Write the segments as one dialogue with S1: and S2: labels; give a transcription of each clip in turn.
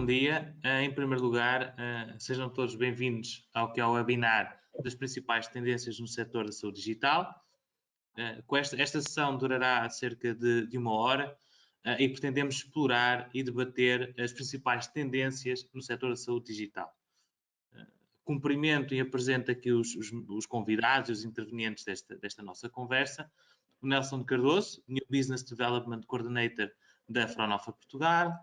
S1: bom dia. Em primeiro lugar, sejam todos bem-vindos ao que é o webinar das principais tendências no setor da saúde digital. Esta sessão durará cerca de 1 hora e pretendemos explorar e debater as principais tendências no setor da saúde digital. Cumprimento e apresento aqui os convidados, os intervenientes desta nossa conversa. O Nelson Cardoso, New Business Development Coordinator da Fraunhofer Portugal.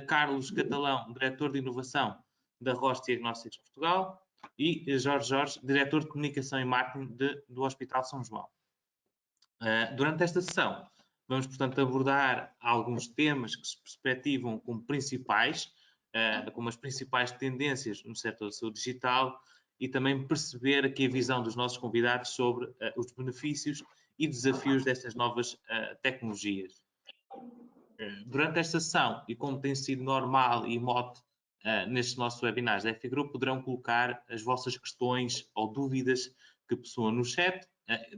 S1: Carlos Catalão, Diretor de Inovação da Roche Diagnósticos Portugal. E Jorge, Diretor de Comunicação e Marketing do Hospital São João. Durante esta sessão, vamos, portanto, abordar alguns temas que se perspectivam como principais, como as principais tendências no setor da saúde digital e também perceber aqui a visão dos nossos convidados sobre os benefícios e desafios destas novas tecnologias. Durante esta sessão, e como tem sido normal e mote nestes nossos webinars da F-Group, poderão colocar as vossas questões ou dúvidas que possuam no chat,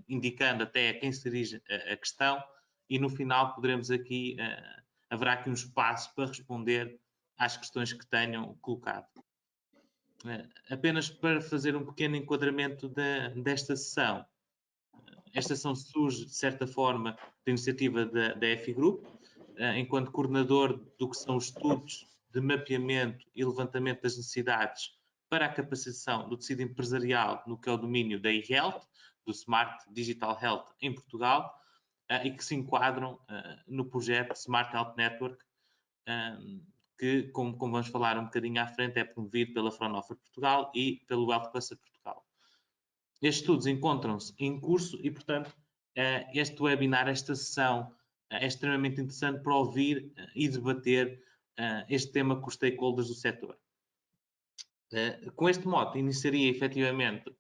S1: indicando até a quem se dirige a questão, e no final haverá aqui um espaço para responder às questões que tenham colocado. Apenas para fazer um pequeno enquadramento desta sessão. Esta sessão surge, de certa forma, da iniciativa da F-Group, enquanto coordenador do que são os estudos de mapeamento e levantamento das necessidades para a capacitação do tecido empresarial no que é o domínio da e-health, do Smart Digital Health em Portugal, e que se enquadram no projeto Smart Health Network, que, como vamos falar um bocadinho à frente, é promovido pela Fraunhofer Portugal e pelo Health Cluster Portugal. Estes estudos encontram-se em curso e, portanto, este webinar, esta sessão, é extremamente interessante para ouvir e debater este tema com os stakeholders do setor. Com este mote, iniciaria efetivamente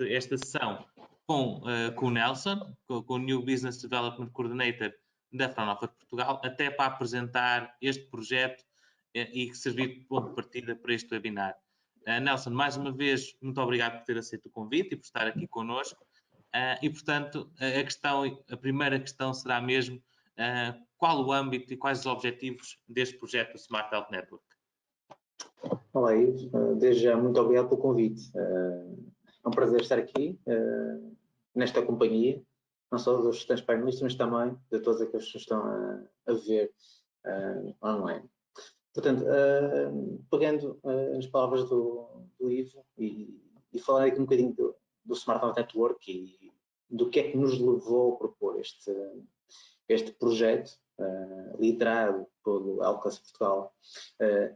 S1: esta sessão com o Nelson, com o New Business Development Coordinator da Fraunhofer Portugal, até para apresentar este projeto e servir de ponto de partida para este webinar. Nelson, mais uma vez, muito obrigado por ter aceito o convite e por estar aqui connosco. E, portanto, a primeira questão será mesmo qual o âmbito e quais os objetivos deste projeto do Smart Health Network?
S2: Olá, Ivo. Desde já, muito obrigado pelo convite. É um prazer estar aqui, nesta companhia, não só dos restantes painelistas, mas também de todos aqueles que estão a ver online. Portanto, pegando as palavras do Ivo e falando aqui um bocadinho do Smart Health Network e do que é que nos levou a propor este projeto, liderado pelo Health Cluster Portugal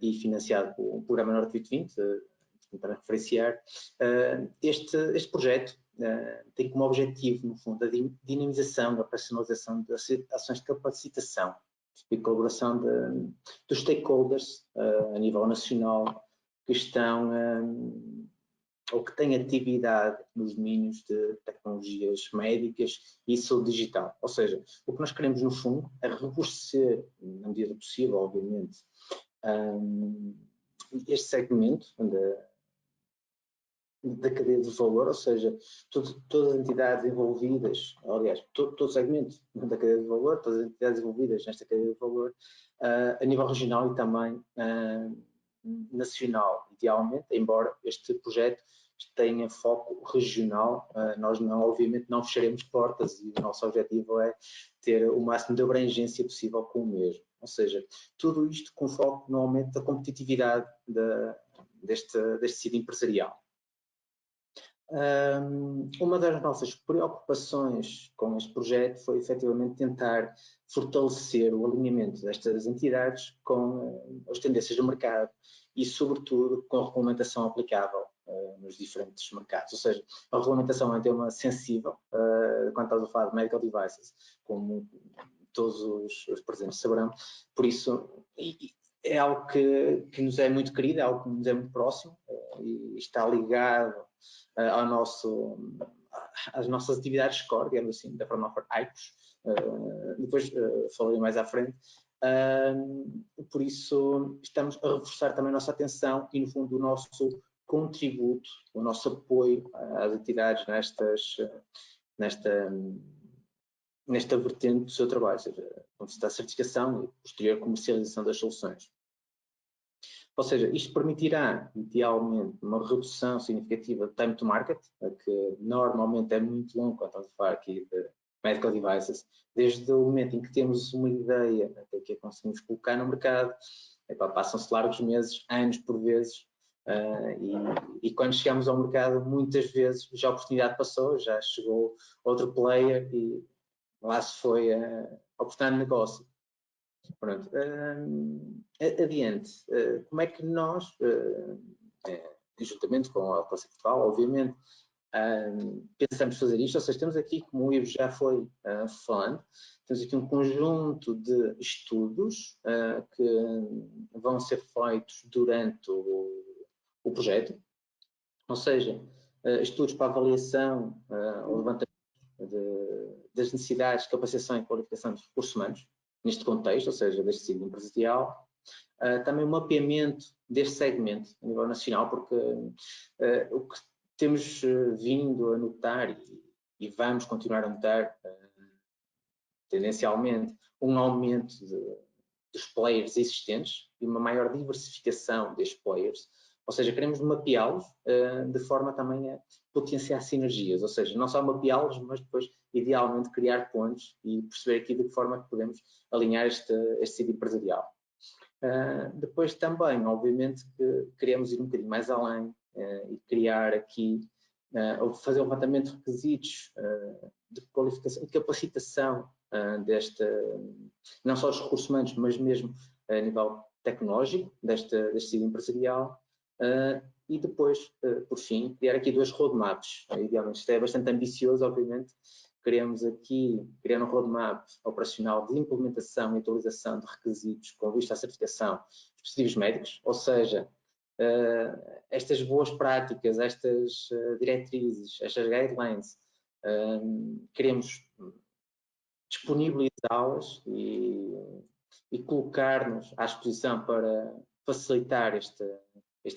S2: e financiado pelo Programa Norte 2020, para referenciar, este projeto tem como objetivo, no fundo, a dinamização, a personalização das ações de capacitação e colaboração dos stakeholders a nível nacional que estão ou que têm atividade nos domínios de tecnologias médicas e saúde digital. Ou seja, o que nós queremos, no fundo, é robustecer, na medida do possível, obviamente, este segmento da cadeia de valor, ou seja, todas as entidades envolvidas, aliás, todo o segmento da cadeia de valor, todas as entidades envolvidas nesta cadeia de valor, a nível regional e também nacional, idealmente, embora este projeto tenha foco regional, nós obviamente não fecharemos portas e o nosso objetivo é ter o máximo de abrangência possível com o mesmo. Ou seja, tudo isto com foco no aumento da competitividade deste tecido empresarial. Uma das nossas preocupações com este projeto foi efetivamente tentar fortalecer o alinhamento destas entidades com as tendências do mercado e, sobretudo, com a regulamentação aplicável nos diferentes mercados. Ou seja, a regulamentação é um tema sensível quando estamos a falar de medical devices, como todos os presentes saberão. Por isso, é algo que nos é muito querido, é algo que nos é muito próximo e está ligado às nossas atividades core, digamos assim, da Fraunhofer IPOS. Depois falarei mais à frente. Por isso, estamos a reforçar também a nossa atenção e, no fundo, o nosso contributo, o nosso apoio às entidades nesta vertente do seu trabalho, ou seja, da certificação e posterior comercialização das soluções. Ou seja, isto permitirá, idealmente, uma redução significativa de time to market, que normalmente é muito longo quando estamos a falar aqui de medical devices, desde o momento em que temos uma ideia até que a conseguimos colocar no mercado, passam-se largos meses, anos por vezes, e quando chegamos ao mercado, muitas vezes já a oportunidade passou, já chegou outro player e lá se foi a oportunidade de negócio. Pronto, adiante, como é que nós, juntamente com a Alcoça Portugal, obviamente, pensamos fazer isto, ou seja, temos aqui, como o Ivo já foi falando, temos aqui um conjunto de estudos que vão ser feitos durante o projeto, ou seja, estudos para avaliação ou levantamento das necessidades, capacitação e qualificação dos recursos humanos, neste contexto, ou seja, deste ciclo empresarial, também o mapeamento deste segmento a nível nacional, porque o que temos vindo a notar e vamos continuar a notar tendencialmente um aumento dos players existentes e uma maior diversificação destes players, ou seja, queremos mapeá-los de forma também a potenciar sinergias, ou seja, não só mapeá-los, mas depois idealmente criar pontos e perceber aqui de que forma que podemos alinhar este ciclo empresarial. Depois também, obviamente, que queremos ir um bocadinho mais além e criar aqui, ou fazer um levantamento de requisitos de qualificação e capacitação não só dos recursos humanos, mas mesmo a nível tecnológico deste ciclo empresarial. E depois, por fim, criar aqui 2 roadmaps. Idealmente, isto é bastante ambicioso, obviamente. Queremos aqui criar um roadmap operacional de implementação e atualização de requisitos com vista à certificação dos dispositivos médicos, ou seja, estas boas práticas, estas diretrizes, estas guidelines, queremos disponibilizá-las e colocar-nos à disposição para facilitar este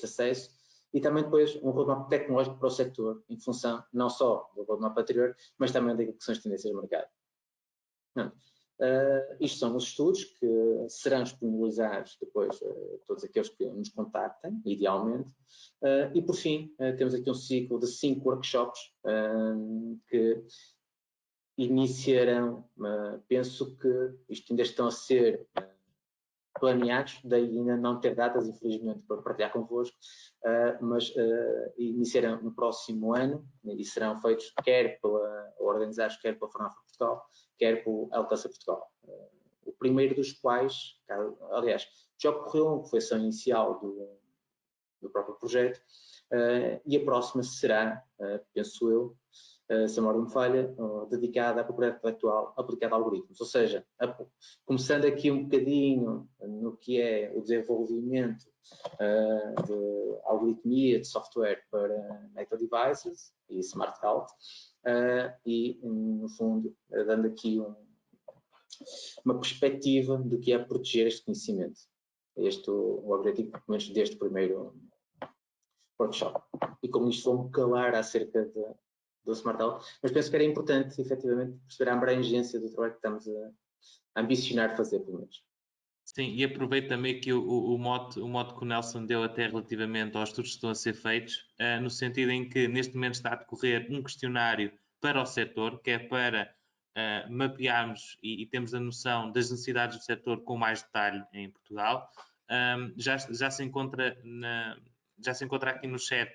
S2: acesso. E também depois um roadmap tecnológico para o setor, em função não só do roadmap anterior, mas também daquilo que são as tendências do mercado. Isto são os estudos que serão disponibilizados depois a todos aqueles que nos contactem, idealmente. E por fim, temos aqui um ciclo de 5 workshops que iniciarão, penso que isto ainda estão a ser planeados, daí ainda não ter datas, infelizmente, para partilhar convosco, mas iniciarão no próximo ano e serão feitos organizados quer pela Fronaf Portugal, quer pelo Alcoça Portugal. O primeiro dos quais, aliás, já ocorreu, que foi a sessão inicial do próprio projeto, e a próxima será, penso eu, se a memória me falha, dedicada à propriedade intelectual aplicada a algoritmos, ou seja, começando aqui um bocadinho no que é o desenvolvimento de algoritmia de software para medical devices e smart health, e no fundo dando aqui uma perspectiva do que é proteger este conhecimento. Este é o objetivo, pelo menos deste primeiro workshop. E como isto vou-me calar acerca do Smart Health, mas penso que era importante, efetivamente, perceber a abrangência do trabalho que estamos a ambicionar fazer, pelo menos.
S1: Sim, e aproveito também que o mote que o Nelson deu até relativamente aos estudos que estão a ser feitos, no sentido em que neste momento está a decorrer um questionário para o setor, que é para mapearmos e termos a noção das necessidades do setor com mais detalhe em Portugal. Já se encontra aqui no chat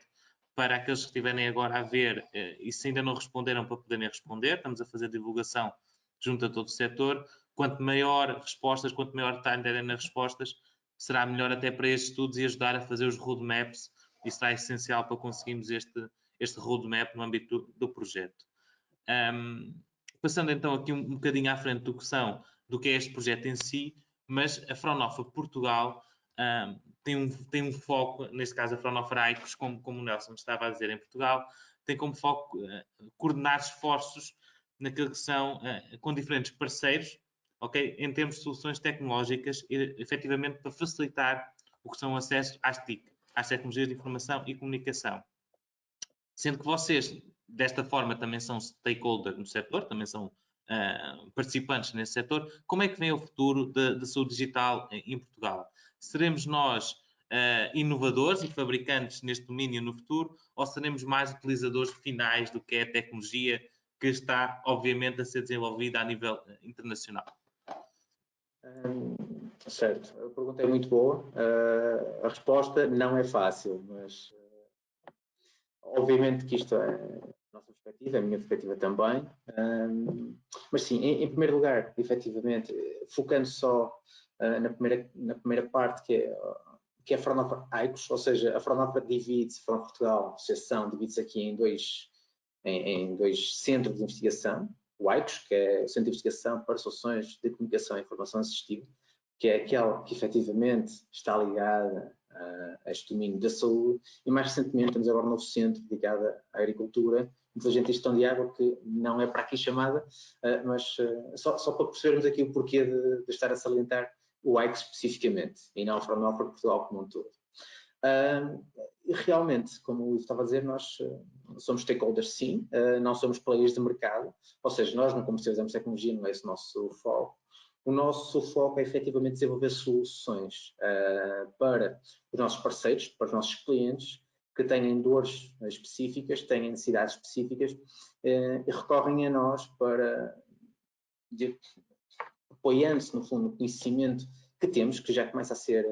S1: para aqueles que estiverem agora a ver e se ainda não responderam para poderem responder. Estamos a fazer divulgação junto a todo o setor. Quanto maior respostas, quanto maior detalhe derem nas respostas, será melhor até para estes estudos e ajudar a fazer os roadmaps. Isso será essencial para conseguirmos este roadmap no âmbito do projeto. Passando então aqui um bocadinho à frente do que é este projeto em si, mas a Fraunhofer Portugal tem um foco, neste caso a Fraunhofer Aicos, como o Nelson estava a dizer, em Portugal, tem como foco coordenar esforços naquilo que são com diferentes parceiros, okay, em termos de soluções tecnológicas, efetivamente para facilitar o que são o acesso às TIC, às tecnologias de informação e comunicação. Sendo que vocês, desta forma, também são stakeholder no setor, também são participantes nesse setor. Como é que vem o futuro da saúde digital em Portugal? Seremos nós inovadores e fabricantes neste domínio no futuro, ou seremos mais utilizadores finais do que é a tecnologia que está, obviamente, a ser desenvolvida a nível internacional?
S2: Certo, a pergunta é muito boa. A resposta não é fácil, mas obviamente que isto é a nossa perspectiva, a minha perspectiva também. Mas sim, em primeiro lugar, efetivamente, focando só na primeira parte, que é a Fraunhofer ICOS, ou seja, a Fraunhofer divide-se, Fraunhofer Portugal, associação, divide-se aqui em dois centros de investigação. O ICOS, que é o Centro de Investigação para Soluções de Comunicação e Informação Assistiva, que é aquela que efetivamente está ligada a este domínio da saúde, e mais recentemente temos agora um novo centro dedicado à agricultura, inteligente e gestão de água, que não é para aqui chamada, mas só para percebermos aqui o porquê de estar a salientar o ICOS especificamente, e não a Fraunhofer Portugal como um todo. E realmente, como eu estava a dizer, nós somos stakeholders sim, não somos players de mercado, ou seja, nós não comercializamos tecnologia, não é esse o nosso foco. O nosso foco é efetivamente desenvolver soluções para os nossos parceiros, para os nossos clientes, que têm dores específicas, têm necessidades específicas e recorrem a nós para, apoiando-se no fundo no conhecimento que temos, que já começa a ser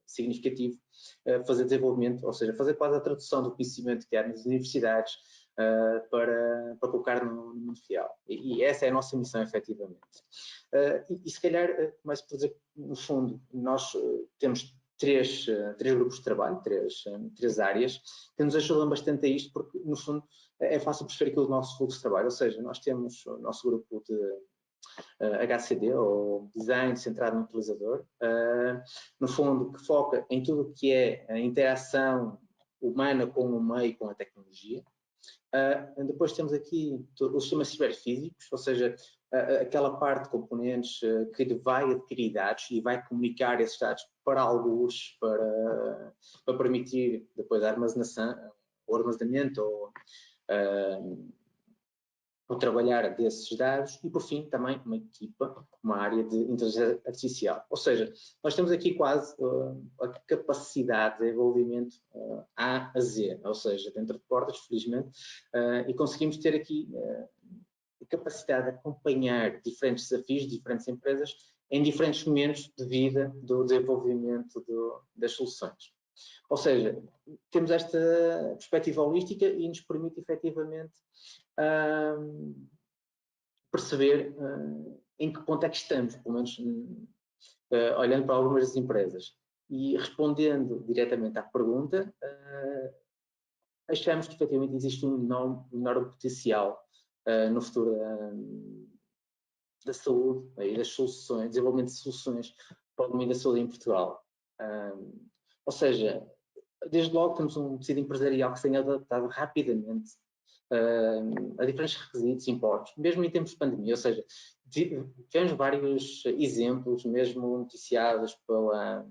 S2: significativo, fazer desenvolvimento, ou seja, fazer quase a tradução do conhecimento que há nas universidades para colocar no mundo real. E essa é a nossa missão, efetivamente. E se calhar, começo por dizer que, no fundo, nós temos três grupos de trabalho, três áreas, que nos ajudam bastante a isto, porque, no fundo, é fácil perceber aquilo do nosso fluxo de trabalho, ou seja, nós temos o nosso grupo de HCD, ou Design Centrado no Utilizador, no fundo, que foca em tudo o que é a interação humana com o meio, com a tecnologia. Depois temos aqui os sistemas ciberfísicos, ou seja, aquela parte de componentes que vai adquirir dados e vai comunicar esses dados para alguns, para permitir depois a armazenação, o armazenamento ou trabalhar desses dados, e por fim também uma equipa, uma área de inteligência artificial. Ou seja, nós temos aqui quase a capacidade de desenvolvimento A a Z, ou seja, dentro de portas, felizmente, e conseguimos ter aqui a capacidade de acompanhar diferentes desafios de diferentes empresas em diferentes momentos de vida do desenvolvimento das soluções. Ou seja, temos esta perspectiva holística e nos permite efetivamente perceber em que ponto é que estamos, pelo menos olhando para algumas das empresas. E respondendo diretamente à pergunta, achamos que efetivamente existe um enorme potencial no futuro da saúde e das soluções, desenvolvimento de soluções para o domínio da saúde em Portugal. Ou seja, desde logo temos um tecido empresarial que se tem adaptado rapidamente a diferentes requisitos impostos, mesmo em tempos de pandemia, ou seja, tivemos vários exemplos, mesmo noticiados pela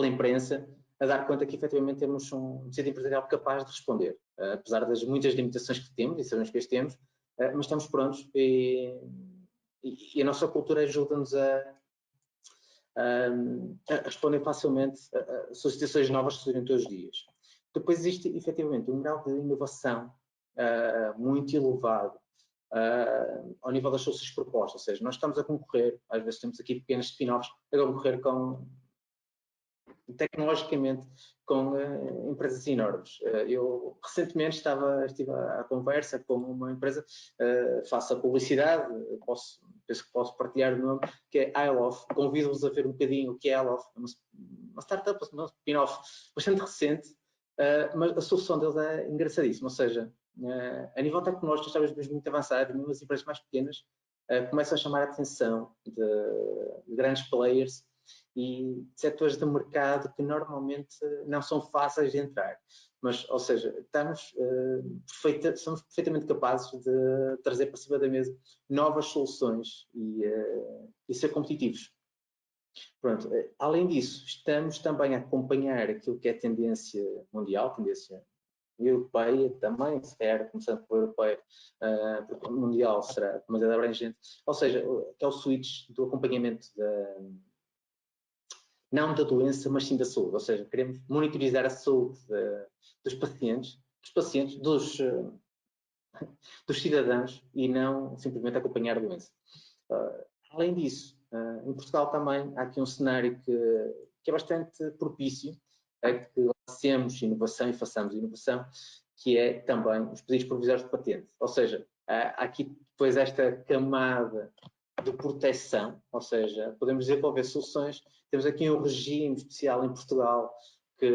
S2: imprensa, a dar conta que efetivamente temos um tecido empresarial capaz de responder, apesar das muitas limitações que temos, e sabemos que as temos, mas estamos prontos e a nossa cultura ajuda-nos a responder facilmente a solicitações novas que surgem todos os dias. Depois existe efetivamente um grau de inovação muito elevado ao nível das soluções propostas, ou seja, nós estamos a concorrer, às vezes temos aqui pequenos spin-offs, a concorrer tecnologicamente com empresas enormes. Eu recentemente estive à conversa com uma empresa, faço a publicidade, penso que posso partilhar o nome, que é iLove. Convido-vos a ver um bocadinho o que é iLove, uma startup, um spin-off bastante recente, mas a solução deles é engraçadíssima, ou seja, a nível tecnológico estamos mesmo muito avançados, mesmo as empresas mais pequenas começam a chamar a atenção de grandes players e de setores de mercado que normalmente não são fáceis de entrar. Mas, ou seja, somos perfeitamente capazes de trazer para cima da mesa novas soluções e ser competitivos. Pronto, além disso, estamos também a acompanhar aquilo que é tendência mundial, tendência europeia também, se calhar começando pela europeia, porque o mundial será demasiado abrangente, ou seja, que é o switch do acompanhamento não da doença, mas sim da saúde. Ou seja, queremos monitorizar a saúde dos pacientes, dos cidadãos e não simplesmente acompanhar a doença. Além disso, em Portugal também há aqui um cenário que é bastante propício a que lancemos inovação e façamos inovação, que é também os pedidos provisórios de patente. Ou seja, há aqui depois esta camada de proteção, ou seja, podemos desenvolver soluções. Temos aqui um regime especial em Portugal que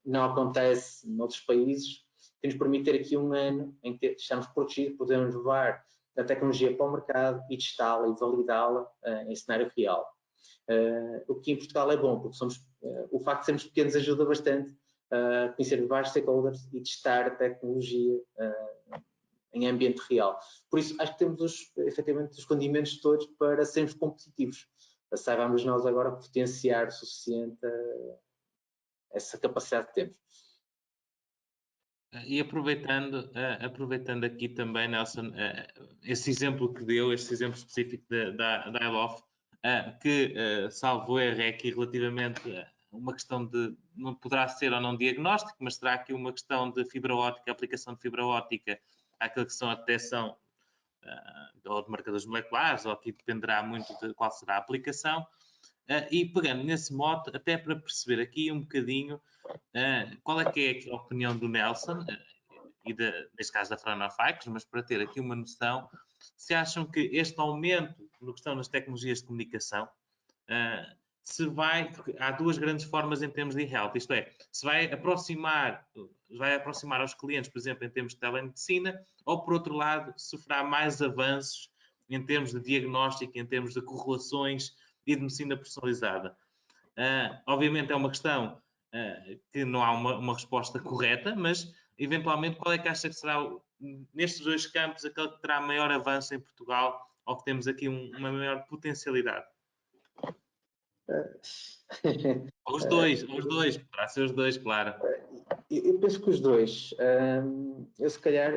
S2: não acontece noutros países, que nos permite ter aqui um ano em que estamos protegidos, podemos levar a tecnologia para o mercado e testá-la e validá-la em cenário real. O que em Portugal é bom, porque o facto de sermos pequenos ajuda bastante a conhecer vários stakeholders e testar a tecnologia em ambiente real. Por isso, acho que temos efetivamente os condimentos todos para sermos competitivos. Saibamos nós agora potenciar o suficiente essa capacidade que temos.
S1: E aproveitando aqui também, Nelson, esse exemplo que deu, este exemplo específico da iLof, que, salvo erro, é aqui relativamente uma questão de, não poderá ser ou não diagnóstico, mas será aqui uma questão de fibra óptica, aplicação de fibra óptica, àquilo que são a detecção ou de marcadores moleculares, ou aqui dependerá muito de qual será a aplicação. E pegando nesse mote, até para perceber aqui um bocadinho qual é que é a opinião do Nelson, e neste caso da Franoficos, mas para ter aqui uma noção, se acham que este aumento no que estão nas tecnologias de comunicação, se vai, porque há duas grandes formas em termos de e-health, isto é, se vai aproximar aos clientes, por exemplo, em termos de telemedicina, ou por outro lado, sofrerá mais avanços em termos de diagnóstico, em termos de correlações e de medicina personalizada. Obviamente é uma questão que não há uma resposta correta, mas eventualmente qual é que acha que será, nestes dois campos, aquele que terá maior avanço em Portugal, ou que temos aqui uma maior potencialidade? Os dois, poderá ser os dois, claro.
S2: Eu penso que os dois. Eu se calhar,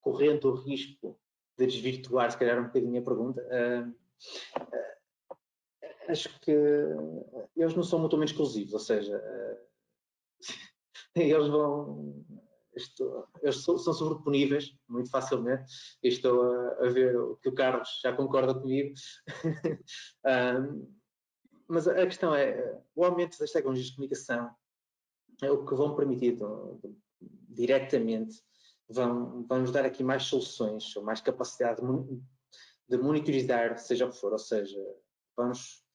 S2: correndo o risco de desvirtuar se calhar um bocadinho a pergunta, acho que eles não são mutuamente exclusivos, ou seja, eles são sobreponíveis muito facilmente. E estou a ver que o Carlos já concorda comigo. Mas a questão é, o aumento das tecnologias de comunicação é o que vão permitir diretamente, vão nos dar aqui mais soluções, ou mais capacidade de monitorizar, seja o que for, ou seja, vamos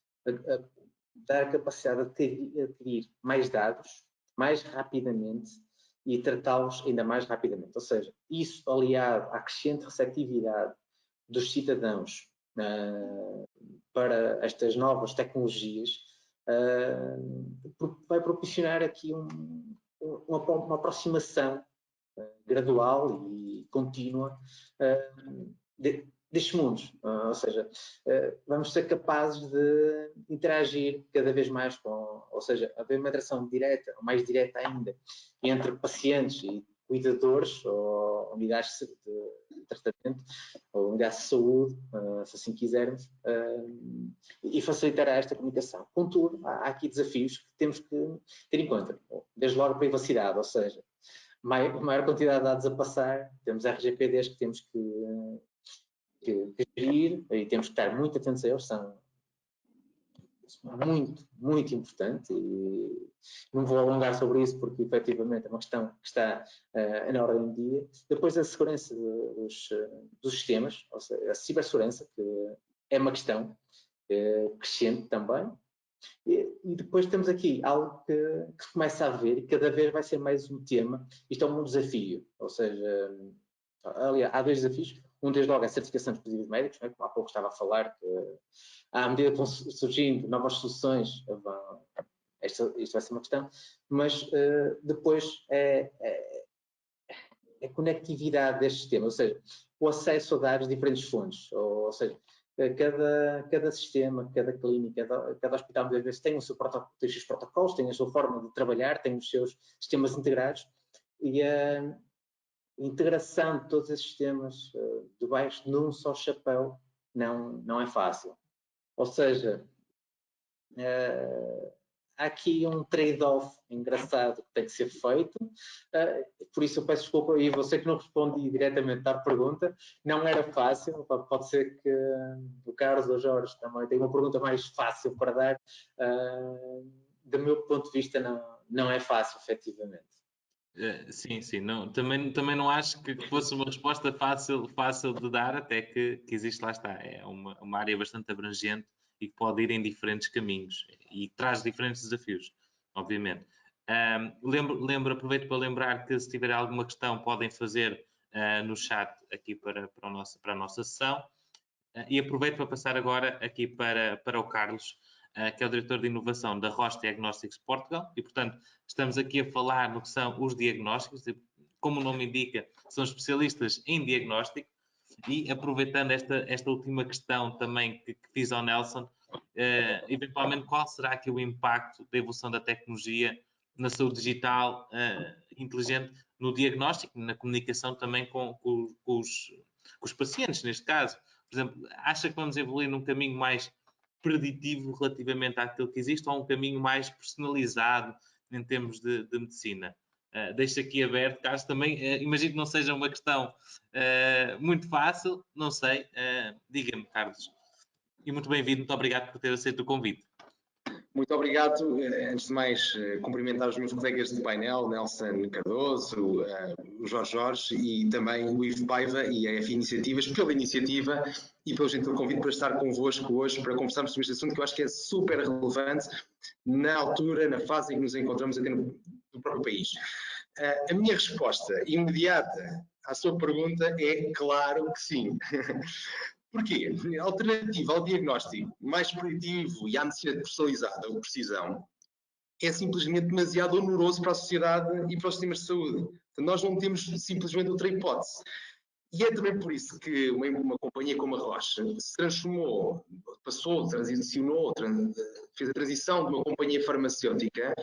S2: dar a capacidade de adquirir mais dados, mais rapidamente e tratá-los ainda mais rapidamente. Ou seja, isso aliado à crescente receptividade dos cidadãos para estas novas tecnologias, vai propiciar aqui uma aproximação gradual e contínua destes mundos, ou seja, vamos ser capazes de interagir cada vez mais ou seja, haver uma interação direta, ou mais direta ainda, entre pacientes e cuidadores, ou unidades de tratamento, ou unidades de saúde, se assim quisermos, e facilitará esta comunicação. Contudo, há aqui desafios que temos que ter em conta, desde logo a privacidade, ou seja, maior quantidade de dados a passar, temos RGPDs que temos que gerir e temos que estar muito atentos a eles, são muito, muito importante e não vou alongar sobre isso porque efetivamente é uma questão que está na ordem do dia. Depois a segurança dos sistemas, ou seja, a cibersegurança, que é uma questão crescente também. E depois temos aqui algo que começa a ver e cada vez vai ser mais um tema. Isto é um desafio, ou seja, aliás, há dois desafios. Um, desde logo, é a certificação de dispositivos médicos, né, como há pouco estava a falar, que à medida que vão surgindo novas soluções, isto vai ser uma questão, mas depois é a conectividade destes sistemas, ou seja, o acesso a dados de diferentes fontes, ou seja, cada sistema, cada clínica, cada hospital muitas vezes tem os seus protocolos, tem a sua forma de trabalhar, tem os seus sistemas integrados e a integração de todos esses sistemas debaixo de um só chapéu não é fácil. Ou seja, há aqui um trade-off engraçado que tem que ser feito, por isso eu peço desculpa, e você que não respondi diretamente à pergunta, não era fácil, pode ser que o Carlos ou o Jorge também tenha uma pergunta mais fácil para dar, do meu ponto de vista não é fácil, efetivamente.
S1: Sim, não, também não acho que fosse uma resposta fácil de dar, até que existe, lá está, é uma área bastante abrangente e que pode ir em diferentes caminhos e traz diferentes desafios, obviamente. Aproveito para lembrar que se tiver alguma questão podem fazer no chat aqui para a nossa sessão, e aproveito para passar agora aqui para o Carlos, que é o diretor de inovação da Roche Diagnostics Portugal, e portanto estamos aqui a falar no que são os diagnósticos, como o nome indica, são especialistas em diagnóstico. E aproveitando esta última questão também que fiz ao Nelson, eventualmente qual será aqui o impacto da evolução da tecnologia na saúde digital inteligente, no diagnóstico, na comunicação também com os pacientes, neste caso? Por exemplo, acha que vamos evoluir num caminho mais preditivo relativamente àquilo que existe, ou um caminho mais personalizado em termos de medicina? Deixo aqui aberto, caso também, imagino que não seja uma questão muito fácil, não sei, diga-me, Carlos. E muito bem-vindo, muito obrigado por ter aceito o convite.
S3: Muito obrigado. Antes de mais, cumprimentar os meus colegas de painel, Nelson Cardoso, o Jorge e também o Ivo Paiva e a F Iniciativas, pela iniciativa e pelo gentil convite para estar convosco hoje para conversarmos sobre este assunto que eu acho que é super relevante na altura, na fase em que nos encontramos até no próprio país. A minha resposta imediata à sua pergunta é claro que sim. Porquê? A alternativa ao diagnóstico mais preditivo e à medicina personalizada ou precisão é simplesmente demasiado oneroso para a sociedade e para os sistemas de saúde. Então, nós não temos simplesmente outra hipótese. E é também por isso que uma companhia como a Roche se transformou, fez a transição de uma companhia farmacêutica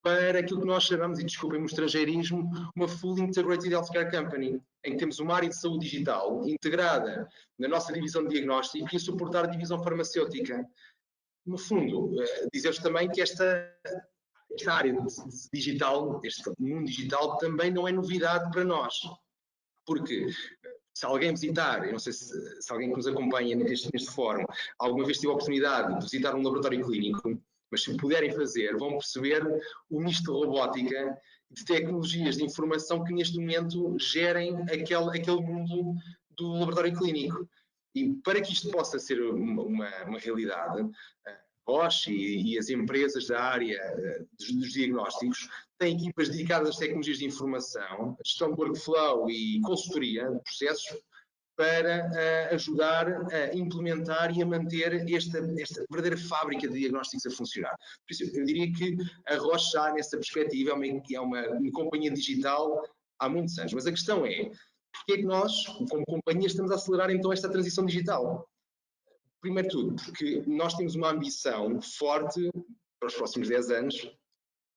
S3: para aquilo que nós chamamos, e desculpem-me o estrangeirismo, uma Full Integrated Healthcare Company, em que temos uma área de saúde digital integrada na nossa divisão de diagnóstico e a suportar a divisão farmacêutica. No fundo, dizer-vos também que esta área digital, este mundo digital, também não é novidade para nós. Porque se alguém visitar, eu não sei se alguém que nos acompanha neste fórum, alguma vez tive a oportunidade de visitar um laboratório clínico, mas se puderem fazer, vão perceber o misto de robótica, de tecnologias de informação que neste momento gerem aquele mundo do laboratório clínico. E para que isto possa ser uma realidade, Roche e as empresas da área dos diagnósticos têm equipas dedicadas às tecnologias de informação, gestão de workflow e consultoria de processos para ajudar a implementar e a manter esta verdadeira fábrica de diagnósticos a funcionar. Por isso, eu diria que a Roche já, nessa perspectiva, é uma companhia digital há muitos anos. Mas a questão é, porque é que nós, como companhia, estamos a acelerar então esta transição digital? Primeiro de tudo, porque nós temos uma ambição forte para os próximos 10 anos,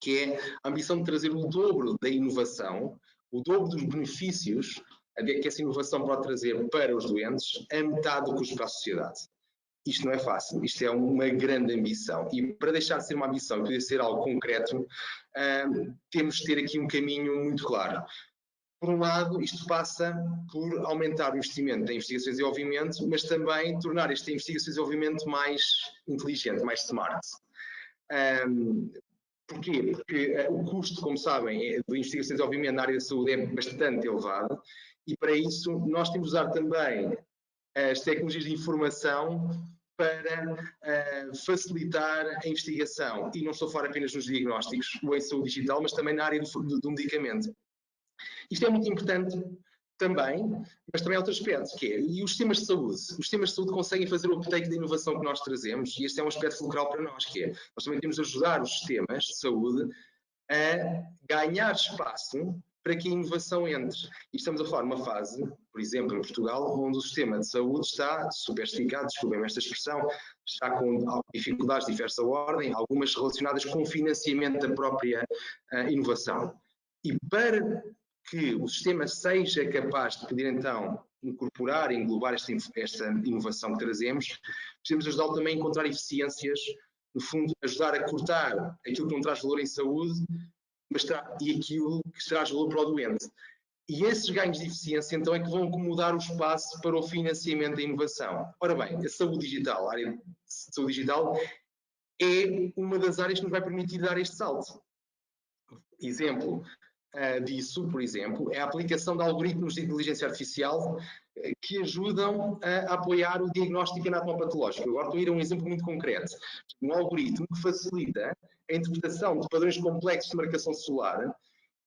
S3: que é a ambição de trazer o dobro da inovação, o dobro dos benefícios que essa inovação pode trazer para os doentes, a metade do custo para a sociedade. Isto não é fácil, isto é uma grande ambição. E para deixar de ser uma ambição e poder ser algo concreto, temos de ter aqui um caminho muito claro. Por um lado, isto passa por aumentar o investimento em investigação e desenvolvimento, mas também tornar esta investigação e desenvolvimento mais inteligente, mais smart. Porquê? Porque o custo, como sabem, de investigação e desenvolvimento na área da saúde é bastante elevado e para isso nós temos de usar também as tecnologias de informação para facilitar a investigação. E não estou a falar apenas nos diagnósticos ou em saúde digital, mas também na área do medicamento. Isto é muito importante também, mas também há outro aspecto, que é, e os sistemas de saúde? Os sistemas de saúde conseguem fazer o uptake da inovação que nós trazemos, e este é um aspecto fulcral para nós, que é, nós também temos de ajudar os sistemas de saúde a ganhar espaço para que a inovação entre. E estamos a falar de uma fase, por exemplo, em Portugal, onde o sistema de saúde está superestificado, desculpem-me esta expressão, está com dificuldades de diversa ordem, algumas relacionadas com o financiamento da própria inovação. E para que o sistema seja capaz de poder então incorporar e englobar esta inovação que trazemos, precisamos ajudá-lo também a encontrar eficiências no fundo, ajudar a cortar aquilo que não traz valor em saúde e aquilo que traz valor para o doente. E esses ganhos de eficiência, então, é que vão acomodar o espaço para o financiamento da inovação. Ora bem, a saúde digital, a área de saúde digital, é uma das áreas que nos vai permitir dar este salto. Exemplo disso, por exemplo, é a aplicação de algoritmos de inteligência artificial que ajudam a apoiar o diagnóstico anatomopatológico. Agora estou a ir a um exemplo muito concreto. Um algoritmo que facilita a interpretação de padrões complexos de marcação celular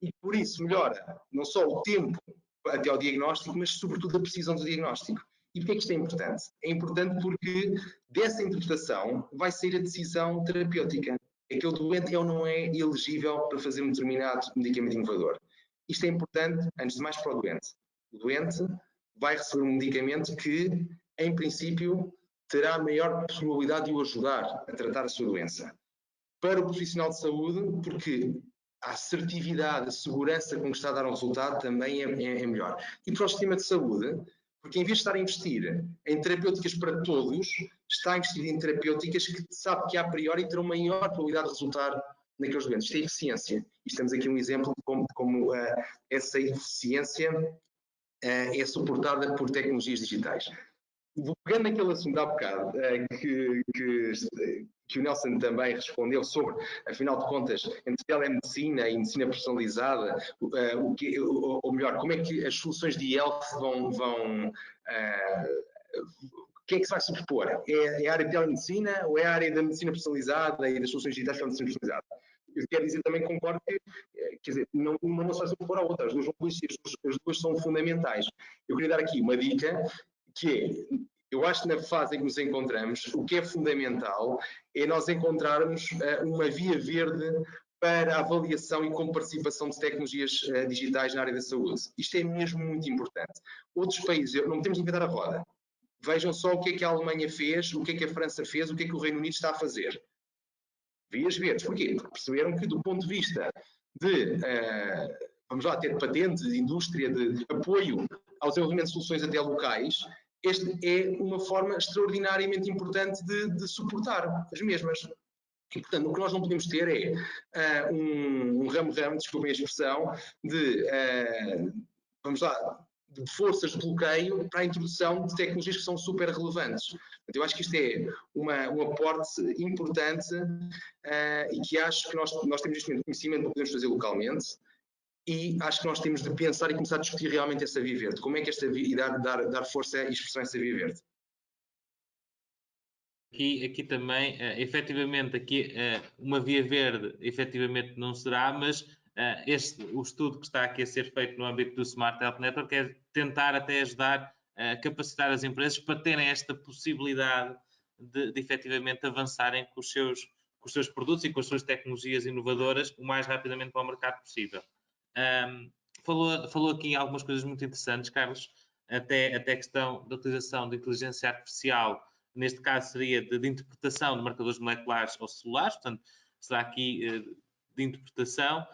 S3: e, por isso, melhora não só o tempo até ao diagnóstico, mas, sobretudo, a precisão do diagnóstico. E porquê é que isto é importante? É importante porque dessa interpretação vai sair a decisão terapêutica. Aquele doente é ou não é elegível para fazer um determinado medicamento inovador. Isto é importante, antes de mais, para o doente. O doente vai receber um medicamento que, em princípio, terá a maior probabilidade de o ajudar a tratar a sua doença. Para o profissional de saúde, porque a assertividade, a segurança com que está a dar um resultado também é melhor. E para o sistema de saúde, porque em vez de estar a investir em terapêuticas para todos, está a investir em terapêuticas que sabe que a priori terão maior probabilidade de resultar naqueles doentes. Isto é eficiência. E estamos aqui um exemplo de como essa eficiência é suportada por tecnologias digitais. Pegando naquele assunto há bocado, que o Nelson também respondeu sobre, afinal de contas, entre telemedicina e medicina personalizada, ou melhor, como é que as soluções de e-health o que é que se vai sobrepor? É a área de telemedicina ou é a área da medicina personalizada e das soluções digitais para a medicina personalizada? Eu quero dizer também, concordo que, quer dizer, uma não se vai sobrepor à outra, as duas são fundamentais. Eu queria dar aqui uma dica, que é, eu acho que na fase em que nos encontramos, o que é fundamental é nós encontrarmos uma via verde para a avaliação e comparticipação de tecnologias digitais na área da saúde. Isto é mesmo muito importante. Outros países, não temos de inventar a roda. Vejam só o que é que a Alemanha fez, o que é que a França fez, o que é que o Reino Unido está a fazer. Vias verdes. Porquê? Porque perceberam que, do ponto de vista de, vamos lá, ter patentes, de indústria, de apoio ao desenvolvimento de soluções até locais, esta é uma forma extraordinariamente importante de suportar as mesmas. E, portanto, o que nós não podemos ter é um ramo-ramo, desculpem a expressão, vamos lá, de forças de bloqueio para a introdução de tecnologias que são super relevantes. Portanto, eu acho que isto é um aporte importante e que acho que nós temos neste momento conhecimento para podermos fazer localmente e acho que nós temos de pensar e começar a discutir realmente essa via verde. Como é que esta via, e dar força e expressão a essa via verde.
S1: Aqui também, efetivamente, aqui uma via verde efetivamente não será, mas o estudo que está aqui a ser feito no âmbito do Smart Health Network é tentar até ajudar a capacitar as empresas para terem esta possibilidade de efetivamente avançarem com os seus produtos e com as suas tecnologias inovadoras o mais rapidamente para o mercado possível. Falou aqui algumas coisas muito interessantes, Carlos, até a questão da utilização de inteligência artificial. Neste caso seria de interpretação de marcadores moleculares ou celulares, portanto, será aqui de interpretação.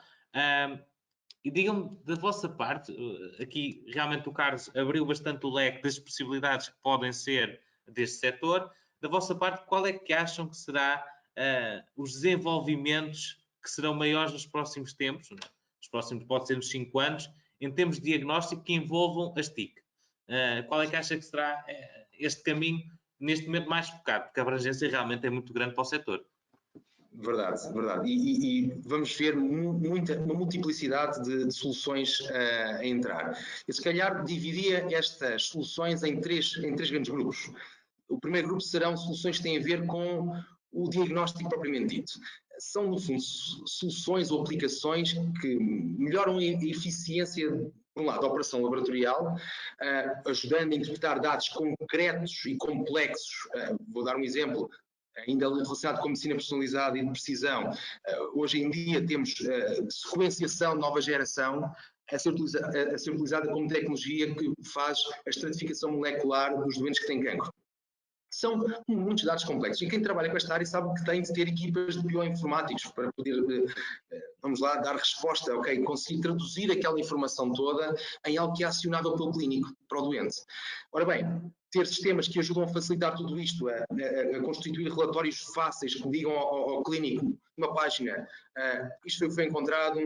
S1: E digam-me, da vossa parte, aqui realmente o Carlos abriu bastante o leque das possibilidades que podem ser deste setor. Da vossa parte, qual é que acham que será os desenvolvimentos que serão maiores nos próximos tempos, nos próximos, pode ser nos 5 anos, em termos de diagnóstico que envolvam as TIC? Qual é que acha que será este caminho neste momento mais focado, porque a abrangência realmente é muito grande para o setor.
S3: Verdade. E vamos ver uma multiplicidade de soluções a entrar. Eu, se calhar, dividia estas soluções em três grandes grupos. O primeiro grupo serão soluções que têm a ver com o diagnóstico propriamente dito. São, no fundo, soluções ou aplicações que melhoram a eficiência, por um lado, da operação laboratorial, ajudando a interpretar dados concretos e complexos. Vou dar um exemplo, ainda relacionado com medicina personalizada e de precisão. Hoje em dia temos sequenciação de nova geração a ser utilizada como tecnologia que faz a estratificação molecular dos doentes que têm cancro. São muitos dados complexos e quem trabalha com esta área sabe que tem de ter equipas de bioinformáticos para poder, vamos lá, dar resposta, ok? Conseguir traduzir aquela informação toda em algo que é acionável pelo clínico, para o doente. Ora bem, ter sistemas que ajudam a facilitar tudo isto, a constituir relatórios fáceis que digam ao clínico, numa página, isto foi o que foi encontrado,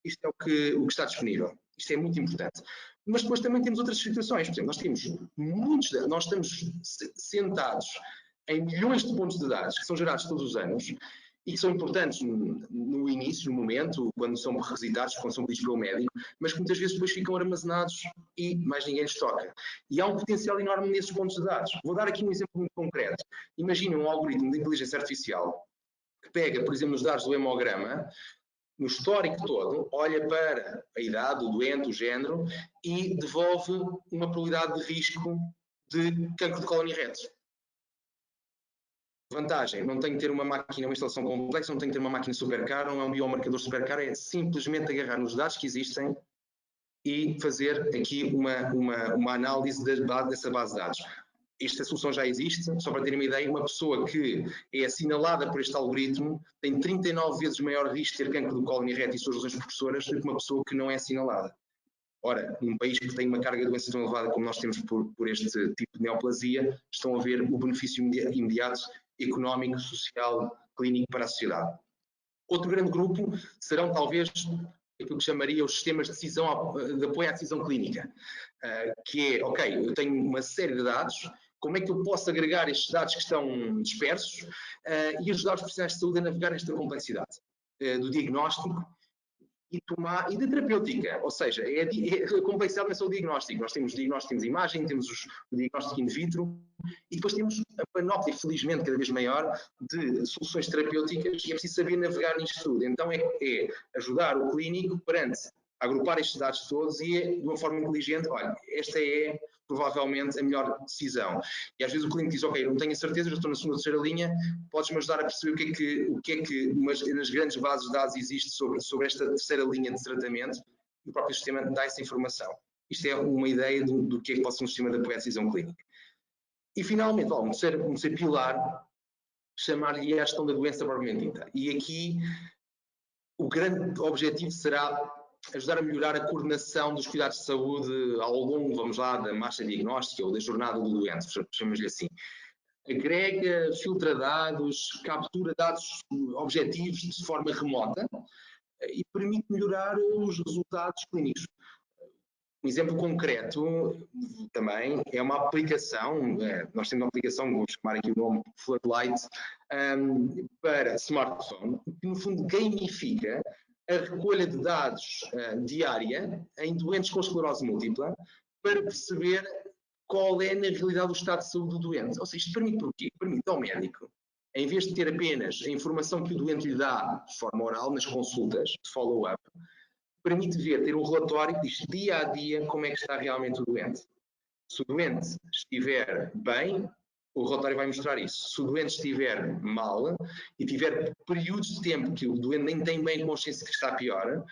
S3: isto é o que está disponível. Isto é muito importante. Mas depois também temos outras situações. Por exemplo, nós estamos sentados em milhões de pontos de dados que são gerados todos os anos e que são importantes no início, no momento, quando são requisitados, quando são pedidos pelo médico, mas que muitas vezes depois ficam armazenados e mais ninguém lhes toca. E há um potencial enorme nesses pontos de dados. Vou dar aqui um exemplo muito concreto. Imaginem um algoritmo de inteligência artificial que pega, por exemplo, nos dados do hemograma, no histórico todo, olha para a idade, o doente, o género e devolve uma probabilidade de risco de cancro de cólon e reto. Vantagem, não tem que ter uma máquina, uma instalação complexa, não tem que ter uma máquina super cara, não é um biomarcador super caro, é simplesmente agarrar nos dados que existem e fazer aqui uma análise dessa base de dados. Esta solução já existe, só para terem uma ideia, uma pessoa que é assinalada por este algoritmo tem 39 vezes maior risco de ter cancro do cólon e reto e suas lesões precursoras do que uma pessoa que não é assinalada. Ora, num país que tem uma carga de doenças tão elevada como nós temos por este tipo de neoplasia, estão a ver o benefício imediato, económico, social, clínico para a sociedade. Outro grande grupo serão talvez aquilo que chamaria os sistemas de decisão, de apoio à decisão clínica, que é, ok, eu tenho uma série de dados, como é que eu posso agregar estes dados que estão dispersos e ajudar os profissionais de saúde a navegar esta complexidade do diagnóstico e da terapêutica, ou seja, a complexidade não é só o diagnóstico, nós temos diagnóstico, temos imagem, temos o diagnóstico in vitro e depois temos a panóplia, felizmente, cada vez maior de soluções terapêuticas e é preciso saber navegar nisto tudo. Então é ajudar o clínico perante agrupar estes dados todos e de uma forma inteligente, olha, esta é provavelmente a melhor decisão. E às vezes o cliente diz, ok, não tenho a certeza, já estou na segunda ou terceira linha, podes-me ajudar a perceber o que é que nas grandes bases de dados existe sobre esta terceira linha de tratamento e o próprio sistema dá essa informação. Isto é uma ideia do que é que pode ser um sistema de apoio à decisão clínica. E finalmente, um terceiro pilar, chamar-lhe a gestão da doença propriamente dita. E aqui o grande objetivo será ajudar a melhorar a coordenação dos cuidados de saúde ao longo, vamos lá, da marcha diagnóstica ou da jornada do doente, chamamos-lhe assim. Agrega, filtra dados, captura dados objetivos de forma remota e permite melhorar os resultados clínicos. Um exemplo concreto também é uma aplicação, nós temos uma aplicação, vou chamar aqui o nome Floodlight, para smartphone, que no fundo gamifica a recolha de dados diária em doentes com esclerose múltipla para perceber qual é na realidade o estado de saúde do doente. Ou seja, isto permite o quê? Permite ao médico, em vez de ter apenas a informação que o doente lhe dá de forma oral nas consultas, de follow-up, permite ter um relatório que diz dia a dia como é que está realmente o doente. Se o doente estiver bem, o relatório vai mostrar isso. Se o doente estiver mal e tiver períodos de tempo que o doente nem tem bem consciência que está pior,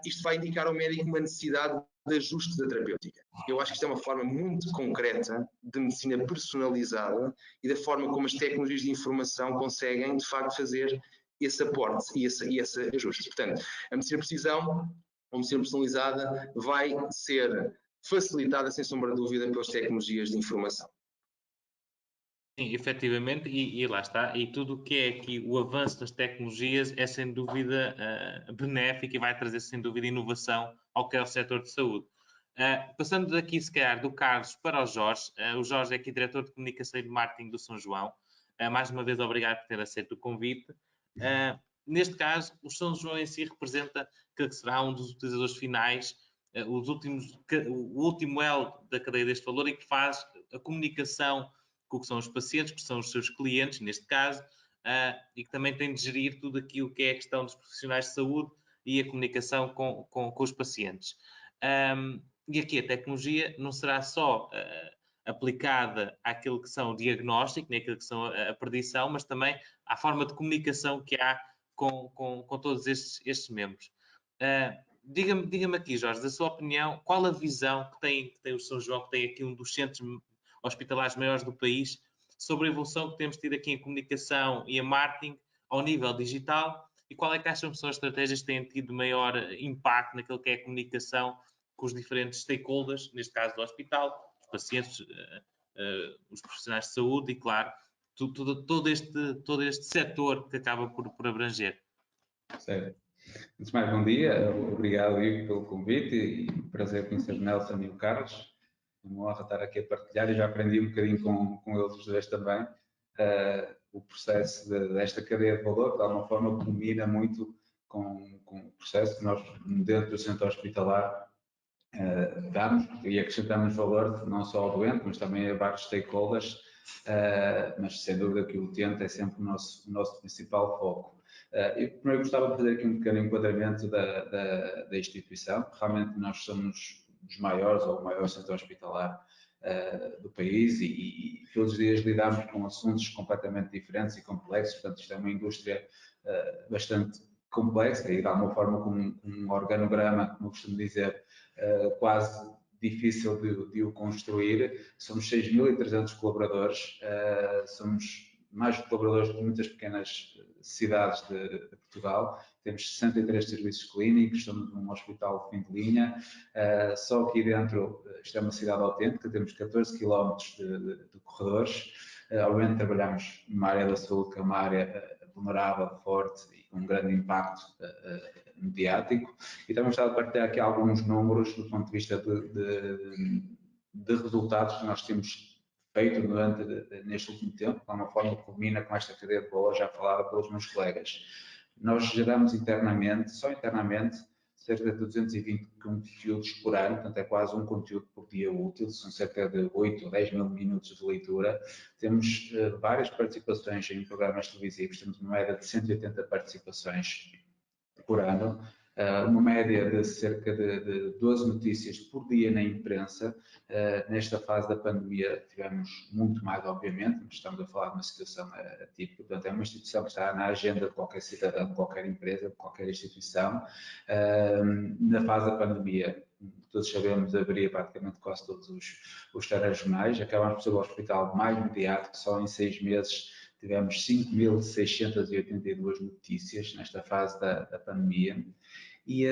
S3: isto vai indicar ao médico uma necessidade de ajuste da terapêutica. Eu acho que isto é uma forma muito concreta de medicina personalizada e da forma como as tecnologias de informação conseguem, de facto, fazer esse aporte e esse ajuste. Portanto, a medicina de precisão, a medicina personalizada, vai ser facilitada, sem sombra de dúvida, pelas tecnologias de informação.
S1: Sim, efetivamente, e lá está, e tudo o que é aqui o avanço das tecnologias é sem dúvida benéfico e vai trazer sem dúvida inovação ao que é o setor de saúde. Passando daqui, se calhar, do Carlos para o Jorge é aqui diretor de comunicação e de marketing do São João. Mais uma vez, obrigado por ter aceito o convite. Neste caso, o São João em si representa que será um dos utilizadores finais, o último elo da cadeia deste valor e que faz a comunicação com o que são os pacientes, que são os seus clientes, neste caso, e que também tem de gerir tudo aquilo que é a questão dos profissionais de saúde e a comunicação com os pacientes. E aqui a tecnologia não será só aplicada àquilo que são o diagnóstico, nem àquilo que são a predição, mas também à forma de comunicação que há com todos estes membros. Diga-me aqui, Jorge, da sua opinião, qual a visão que tem o São João, que tem aqui um dos centros hospitalares maiores do país, sobre a evolução que temos tido aqui em comunicação e em marketing ao nível digital e qual é que acham que são as estratégias que têm tido maior impacto naquilo que é a comunicação com os diferentes stakeholders, neste caso do hospital, os pacientes, os profissionais de saúde e, claro, todo este setor que acaba por abranger.
S4: Certo. Antes de mais, bom dia. Obrigado, Ivo, pelo convite e prazer conhecer o Nelson e o Carlos. É uma honra estar aqui a partilhar e já aprendi um bocadinho com eles os dois também. O processo desta cadeia de valor, de alguma forma, combina muito com o processo que nós, dentro do centro hospitalar, damos e acrescentamos valor não só ao doente, mas também a vários stakeholders, mas sem dúvida que o utente é sempre o nosso principal foco. Eu primeiro gostava de fazer aqui um pequeno enquadramento da instituição. Realmente nós somos os maiores ou o maior centro hospitalar do país e todos os dias lidamos com assuntos completamente diferentes e complexos, portanto isto é uma indústria bastante complexa e de alguma forma com um organograma, como eu costumo dizer, quase difícil de o construir. Somos 6.300 colaboradores, somos mais colaboradores de muitas pequenas cidades de Portugal, temos 63 serviços clínicos, somos um hospital de fim de linha, só aqui dentro, isto é uma cidade autêntica, temos 14 km de corredores, obviamente trabalhamos numa área da saúde que é uma área vulnerável, forte e com um grande impacto mediático, e também gostava de partilhar aqui alguns números do ponto de vista de resultados que nós temos feito neste último tempo, de uma forma que culmina com esta cadeia de valor já falada pelos meus colegas. Nós geramos internamente, só internamente, cerca de 220 conteúdos por ano, portanto é quase um conteúdo por dia útil, são cerca de 8 ou 10 mil minutos de leitura. Temos várias participações em programas televisivos, temos uma média de 180 participações por ano, uma média de cerca de 12 notícias por dia na imprensa. Nesta fase da pandemia tivemos muito mais, obviamente, mas estamos a falar de uma situação atípica, portanto é uma instituição que está na agenda de qualquer cidadão, de qualquer empresa, de qualquer instituição. Na fase da pandemia, todos sabemos, haveria praticamente quase todos os telejornais, acabamos por ser o hospital mais mediático, só em 6 meses tivemos 5.682 notícias nesta fase da pandemia. E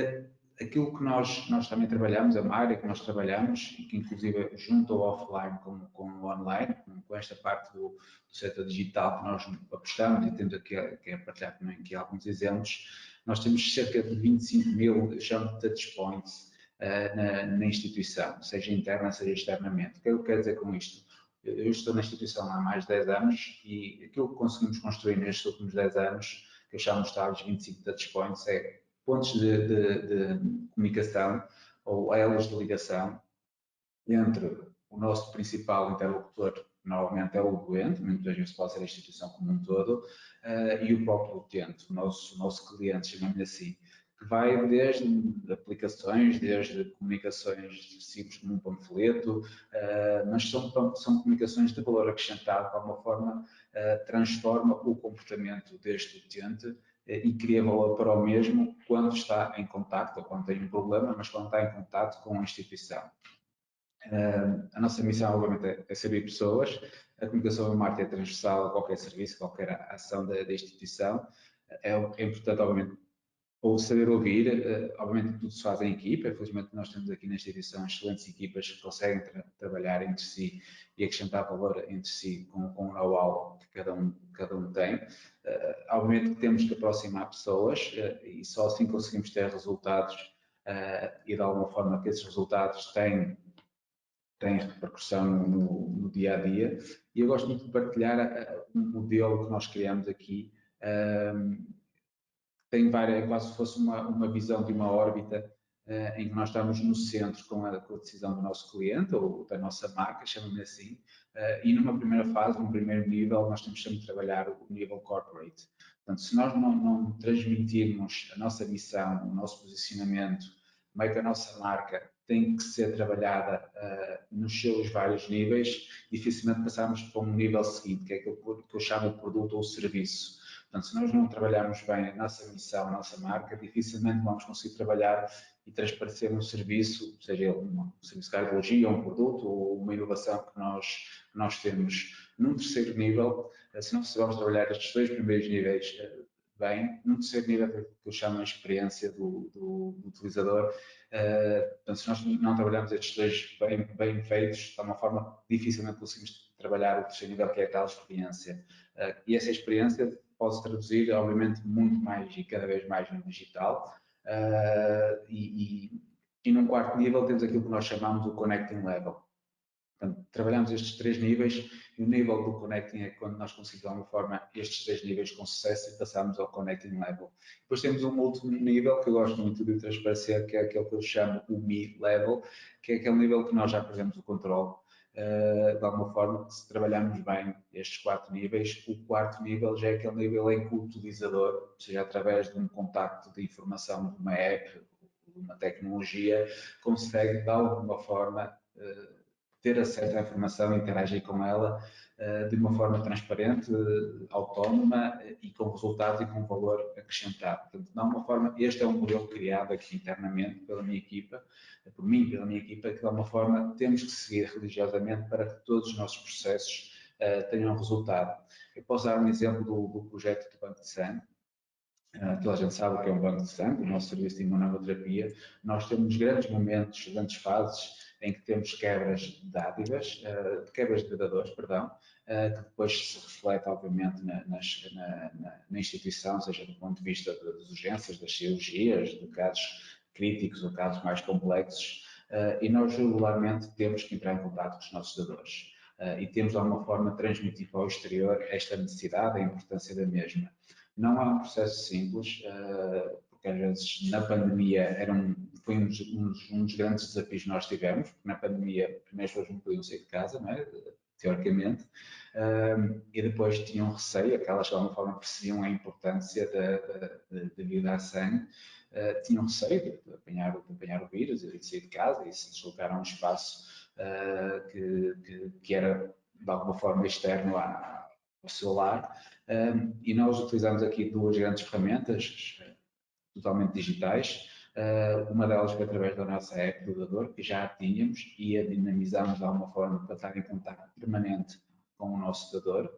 S4: aquilo que nós também trabalhamos, é uma área que nós trabalhamos, e que inclusive junto ao offline com o online, com esta parte do setor digital que nós apostamos, e temos aqui a partilhar também aqui alguns exemplos, nós temos cerca de 25.000, eu chamo de touchpoints, na instituição, seja interna, seja externamente. O que eu quero dizer com isto? Eu estou na instituição há mais de 10 anos e aquilo que conseguimos construir nestes últimos 10 anos, que eu chamo de estados 25 touchpoints, é pontos de comunicação ou elos de ligação entre o nosso principal interlocutor, que normalmente é o doente, muitas vezes pode ser a instituição como um todo, e o próprio utente, o nosso cliente, chamamos-lhe assim, que vai desde aplicações, desde comunicações simples como um panfleto, mas são comunicações de valor acrescentado, de alguma forma transforma o comportamento deste utente e cria valor para o mesmo quando está em contacto, ou quando tem um problema, mas quando está em contacto com a instituição. A nossa missão, obviamente, é servir pessoas. A comunicação e marketing é transversal a qualquer serviço, qualquer ação da instituição. É importante, obviamente, ou saber ouvir, obviamente tudo se faz em equipa, infelizmente nós temos aqui nesta edição excelentes equipas que conseguem trabalhar entre si e acrescentar valor entre si com o know-how que cada um tem. Obviamente que temos que aproximar pessoas e só assim conseguimos ter resultados e de alguma forma que esses resultados têm repercussão no dia a dia. E eu gosto muito de partilhar um modelo que nós criamos aqui, tem várias, quase se fosse uma visão de uma órbita em que nós estamos no centro com a decisão do nosso cliente ou da nossa marca, chamamos assim, e numa primeira fase, num primeiro nível, nós temos sempre de trabalhar o nível corporate. Portanto, se nós não transmitirmos a nossa missão, o nosso posicionamento, como é que a nossa marca tem que ser trabalhada nos seus vários níveis, dificilmente passamos para um nível seguinte, que é aquilo que eu chamo de produto ou serviço. Portanto, se nós não trabalharmos bem a nossa missão, a nossa marca, dificilmente vamos conseguir trabalhar e transparecer um serviço, seja ele um serviço de cardiologia, um produto ou uma inovação que nós temos. Num terceiro nível, se não vamos trabalhar estes 2 primeiros níveis bem, num terceiro nível que eu chamo a experiência do utilizador, portanto, se nós não trabalhamos estes 2 bem feitos, de uma forma dificilmente conseguimos trabalhar o terceiro nível, que é a tal experiência. E essa experiência pode-se traduzir, obviamente, muito mais e cada vez mais no digital. E num quarto nível temos aquilo que nós chamamos o Connecting Level. Portanto, trabalhamos estes 3 níveis e o nível do Connecting é quando nós conseguimos, de alguma forma, estes 3 níveis com sucesso e passamos ao Connecting Level. Depois temos um último nível que eu gosto muito de transparecer, que é aquele que eu chamo o Me Level, que é aquele nível que nós já perdemos o controle. De alguma forma, se trabalharmos bem estes 4 níveis, o quarto nível já é aquele nível em que o utilizador, seja através de um contacto de informação de uma app, de uma tecnologia, consegue, de alguma forma, ter acesso à informação, interagir com ela de uma forma transparente, autónoma e com resultados e com valor acrescentado. Portanto, de alguma forma, este é um modelo criado aqui internamente pela minha equipa, por mim e pela minha equipa, que de alguma forma temos que seguir religiosamente para que todos os nossos processos tenham resultado. Eu posso dar um exemplo do projeto do Banco de Sangue. Toda a gente sabe o que é um banco de sangue, o nosso serviço de imunoterapia. Nós temos grandes momentos, grandes fases em que temos quebras de dádivas, quebras de dadores, perdão, que depois se reflete, obviamente, na instituição, seja do ponto de vista das urgências, das cirurgias, de casos críticos ou casos mais complexos, e nós regularmente temos que entrar em contato com os nossos dadores. E temos, de alguma forma, transmitir para o exterior esta necessidade, a importância da mesma. Não é um processo simples, porque às vezes na pandemia foi um dos grandes desafios que nós tivemos, porque na pandemia primeiro as pessoas não podiam sair de casa, não é? Teoricamente, e depois tinham receio, aquelas que de alguma forma percebiam a importância de vir dar sangue, tinham receio de apanhar o vírus e de sair de casa e se deslocar a um espaço que era de alguma forma externo ao seu lar. E nós utilizamos aqui 2 grandes ferramentas totalmente digitais. Uma delas foi através da nossa app do dador, que já tínhamos e a dinamizamos de alguma forma para estar em contato permanente com o nosso dador.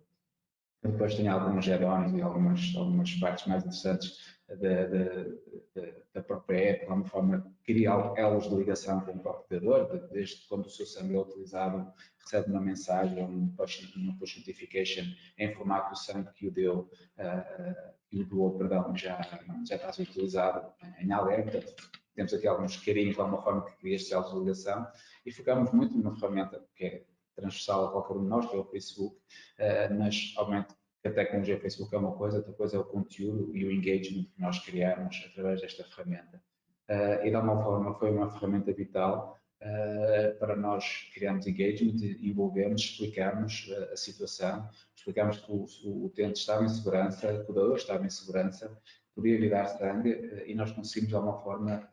S4: Depois tem alguns add-ons e algumas partes mais interessantes da própria app, de alguma forma criar elos de ligação com o próprio dador, desde quando o seu sangue é utilizado, recebe uma mensagem, uma push notification a informar que o sangue que o deu, que o doou, perdão, já está a ser utilizado em alerta. Temos aqui alguns carinhos, de alguma forma, que cria estes elos de ligação e focamos muito numa ferramenta que é transversal a qualquer um de nós, que é o Facebook, mas obviamente a tecnologia Facebook é uma coisa, outra coisa é o conteúdo e o engagement que nós criamos através desta ferramenta. E de alguma forma foi uma ferramenta vital para nós criarmos engagement, envolvermos, explicarmos a situação, explicarmos que o utente estava em segurança, que o dador estava em segurança, podia vir dar sangue e nós conseguimos de alguma forma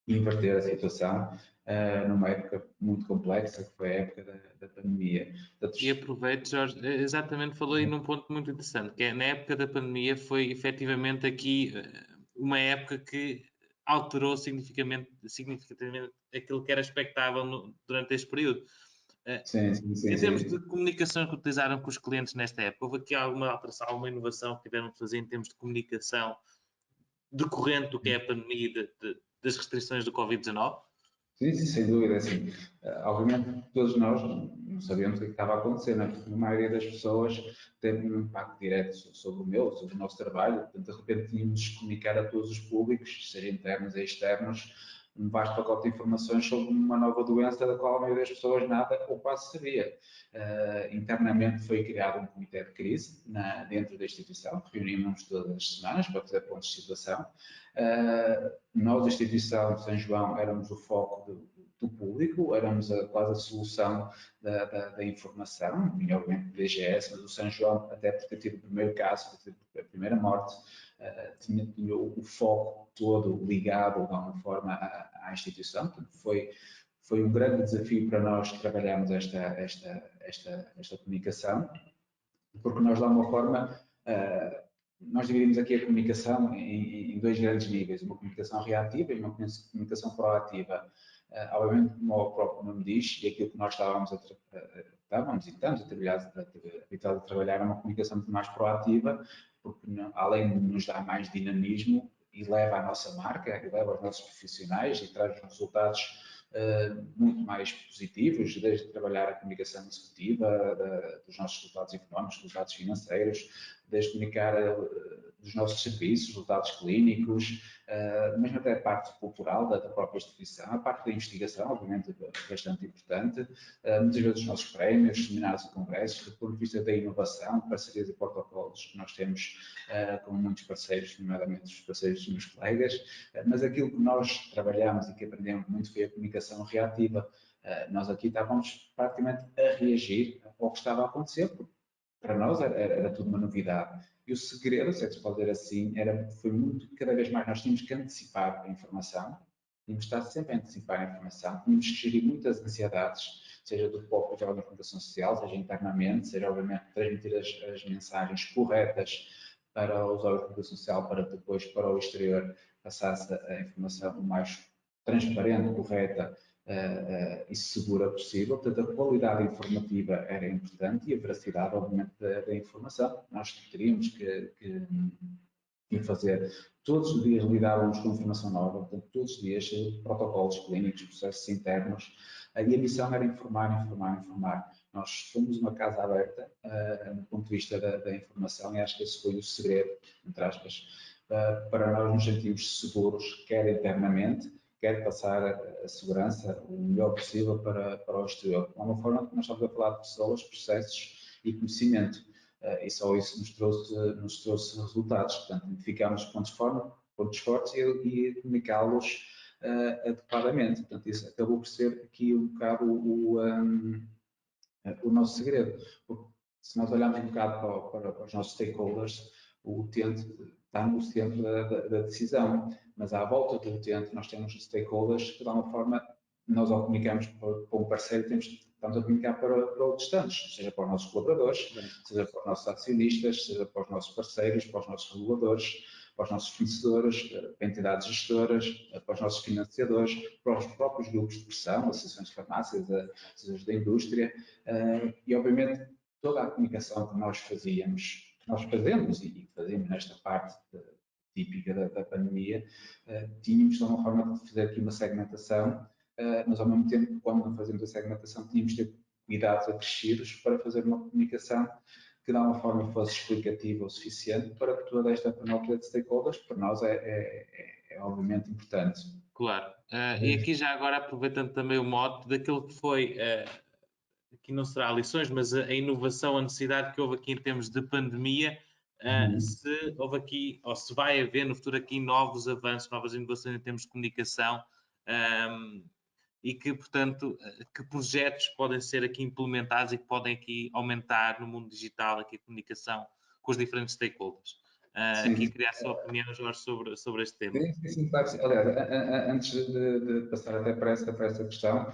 S4: inverter a situação numa época muito complexa, que foi a época da pandemia.
S1: Portanto, e aproveito, Jorge, exatamente falou aí num ponto muito interessante, que é na época da pandemia foi efetivamente aqui uma época que alterou significativamente aquilo que era expectável durante este período.
S4: Sim,
S1: em termos de comunicação que utilizaram com os clientes nesta época, houve aqui alguma alteração, alguma inovação que tiveram que fazer em termos de comunicação decorrente do que é a pandemia das restrições do Covid-19?
S4: Sim, sem dúvida, assim. Obviamente todos nós não sabíamos o que estava a acontecer, não é? Porque a maioria das pessoas teve um impacto direto sobre o meu, sobre o nosso trabalho, portanto, de repente tínhamos de comunicar a todos os públicos, seja internos e externos, um vasto pacote de informações sobre uma nova doença da qual a maioria das pessoas nada ou quase sabia. Internamente foi criado um comitê de crise dentro da instituição, reunimos todas as semanas para fazer pontos de situação. Nós, a instituição de São João, éramos o foco do público, éramos quase a solução da informação, obviamente do DGS, mas o São João, até por ter tido o primeiro caso, ter tido a primeira morte, tinha o foco todo ligado de alguma forma à instituição. Portanto, foi um grande desafio para nós trabalharmos esta comunicação, porque nós, de alguma forma, nós dividimos aqui a comunicação em 2 grandes níveis, uma comunicação reativa e uma comunicação proativa. Obviamente, como o próprio nome diz, e aquilo que nós estamos a trabalhar, habituado a trabalhar é uma comunicação muito mais proativa, porque além de nos dar mais dinamismo, e leva a nossa marca, e leva os nossos profissionais e traz resultados muito mais positivos, desde trabalhar a comunicação executiva, dos nossos resultados económicos, resultados financeiros, desde comunicar dos nossos serviços, resultados clínicos, mesmo até a parte cultural da própria instituição, a parte da investigação, obviamente, bastante importante, muitas vezes os nossos prémios, seminários e congressos, do ponto de vista da inovação, parcerias e protocolos que nós temos com muitos parceiros, nomeadamente os parceiros dos meus colegas, mas aquilo que nós trabalhamos e que aprendemos muito foi a comunicação reativa. Nós aqui estávamos praticamente a reagir ao que estava a acontecer, porque para nós era tudo uma novidade. E o segredo, se é que se pode dizer assim, foi muito, cada vez mais nós tínhamos que antecipar a informação, tínhamos que estar sempre a antecipar a informação, tínhamos que gerir muitas ansiedades, seja do próprio trabalho da comunicação social, seja internamente, seja obviamente transmitir as mensagens corretas para os órgãos de comunicação social, para depois para o exterior passasse a informação o mais transparente, correta e segura possível. Portanto, a qualidade informativa era importante e a veracidade, obviamente, da informação. Nós teríamos que fazer. Todos os dias lidávamos com informação nova, portanto, todos os dias protocolos clínicos, processos internos, e a missão era informar. Nós fomos uma casa aberta do ponto de vista da informação e acho que esse foi o segredo, entre aspas, para nós nos sentirmos seguros, quer internamente, quer passar a segurança o melhor possível para o exterior. De uma forma que nós estamos a falar de pessoas, processos e conhecimento. E só isso nos trouxe resultados. Portanto, identificámos pontos fortes e comunicá-los adequadamente. Portanto, isso acabou por ser aqui um bocado o nosso segredo. Porque se nós olharmos um bocado para os nossos stakeholders, o utente está no centro da decisão, mas à volta do utente nós temos stakeholders que, de alguma forma, nós ao comunicamos para um parceiro, estamos a comunicar para outros tantos, seja para os nossos colaboradores, seja para os nossos acionistas, seja para os nossos parceiros, para os nossos reguladores, para os nossos fornecedores, para entidades gestoras, para os nossos financiadores, para os próprios grupos de pressão, associações de farmácias, associações da indústria, e obviamente toda a comunicação que nós fazemos e fazemos nesta parte típica da pandemia, tínhamos de uma forma de fazer aqui uma segmentação, mas ao mesmo tempo, quando não fazemos a segmentação, tínhamos de ter cuidados acrescidos para fazer uma comunicação que de alguma forma fosse explicativa o suficiente para que toda esta panóplia de stakeholders, para nós é obviamente importante.
S1: Claro. E aqui já agora, aproveitando também o mote daquilo que foi, aqui não será lições, mas a inovação, a necessidade que houve aqui em termos de pandemia, se houve aqui, ou se vai haver no futuro aqui novos avanços, novas inovações em termos de comunicação, e que, portanto, que projetos podem ser aqui implementados e que podem aqui aumentar no mundo digital aqui a comunicação com os diferentes stakeholders. Aqui queria a sua opinião, Jorge, sobre este tema.
S4: Sim, claro que sim. Aliás, antes de passar até para essa questão,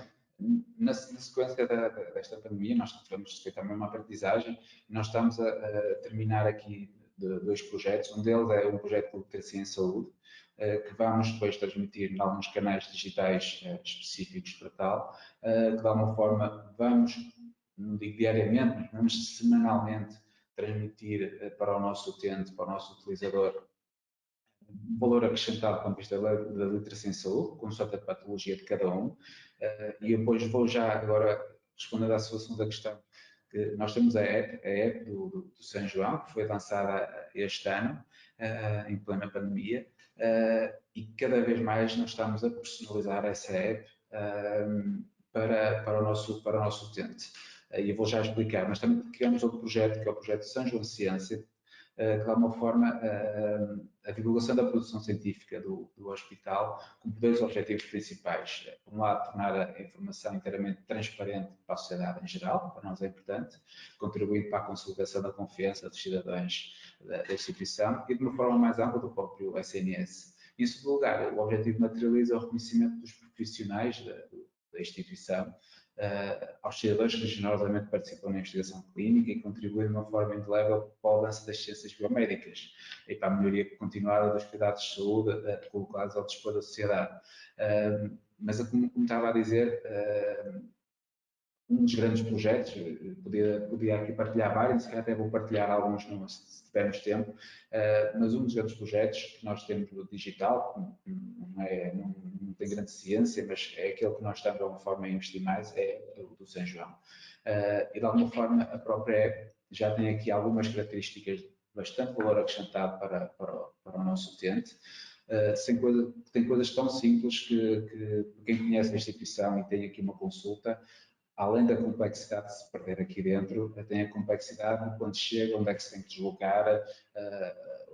S4: na sequência desta pandemia, nós tivemos feito a mesma aprendizagem e nós estamos a terminar aqui dois projetos. Um deles é um projeto de literacia em saúde, que vamos depois transmitir em alguns canais digitais específicos para tal, que de alguma forma vamos, não digo diariamente, mas vamos semanalmente transmitir para o nosso utente, para o nosso utilizador, valor acrescentado do ponto de vista da literacia em saúde, consoante a patologia de cada um. E depois vou já agora responder à sua segunda questão. Nós temos a app do São João, que foi lançada este ano, em plena pandemia, e cada vez mais nós estamos a personalizar essa app para o nosso utente. E eu vou já explicar, mas também criamos outro projeto, que é o projeto São João Ciência, que de alguma forma a divulgação da produção científica do hospital com dois objetivos principais. Por um lado, tornar a informação inteiramente transparente para a sociedade em geral, para nós é importante, contribuir para a consolidação da confiança dos cidadãos da instituição e de uma forma mais ampla do próprio SNS. Em segundo lugar, o objetivo materializa o reconhecimento dos profissionais da instituição aos cidadãos que generosamente participam na investigação clínica e contribuem de uma forma indelével para o avanço das ciências biomédicas e para a melhoria continuada dos cuidados de saúde colocados ao dispor da sociedade. Mas como estava a dizer, um dos grandes projetos, podia aqui partilhar vários, se calhar até vou partilhar alguns se tivermos tempo, mas um dos grandes projetos que nós temos no digital, não tem grande ciência, mas é aquele que nós estamos de alguma forma a investir mais, é o do São João. E de alguma forma a própria app já tem aqui algumas características de bastante valor acrescentado para o nosso utente. Tem coisas tão simples que quem conhece a instituição e tem aqui uma consulta, além da complexidade de se perder aqui dentro, tem a complexidade de quando chega, onde é que se tem que deslocar,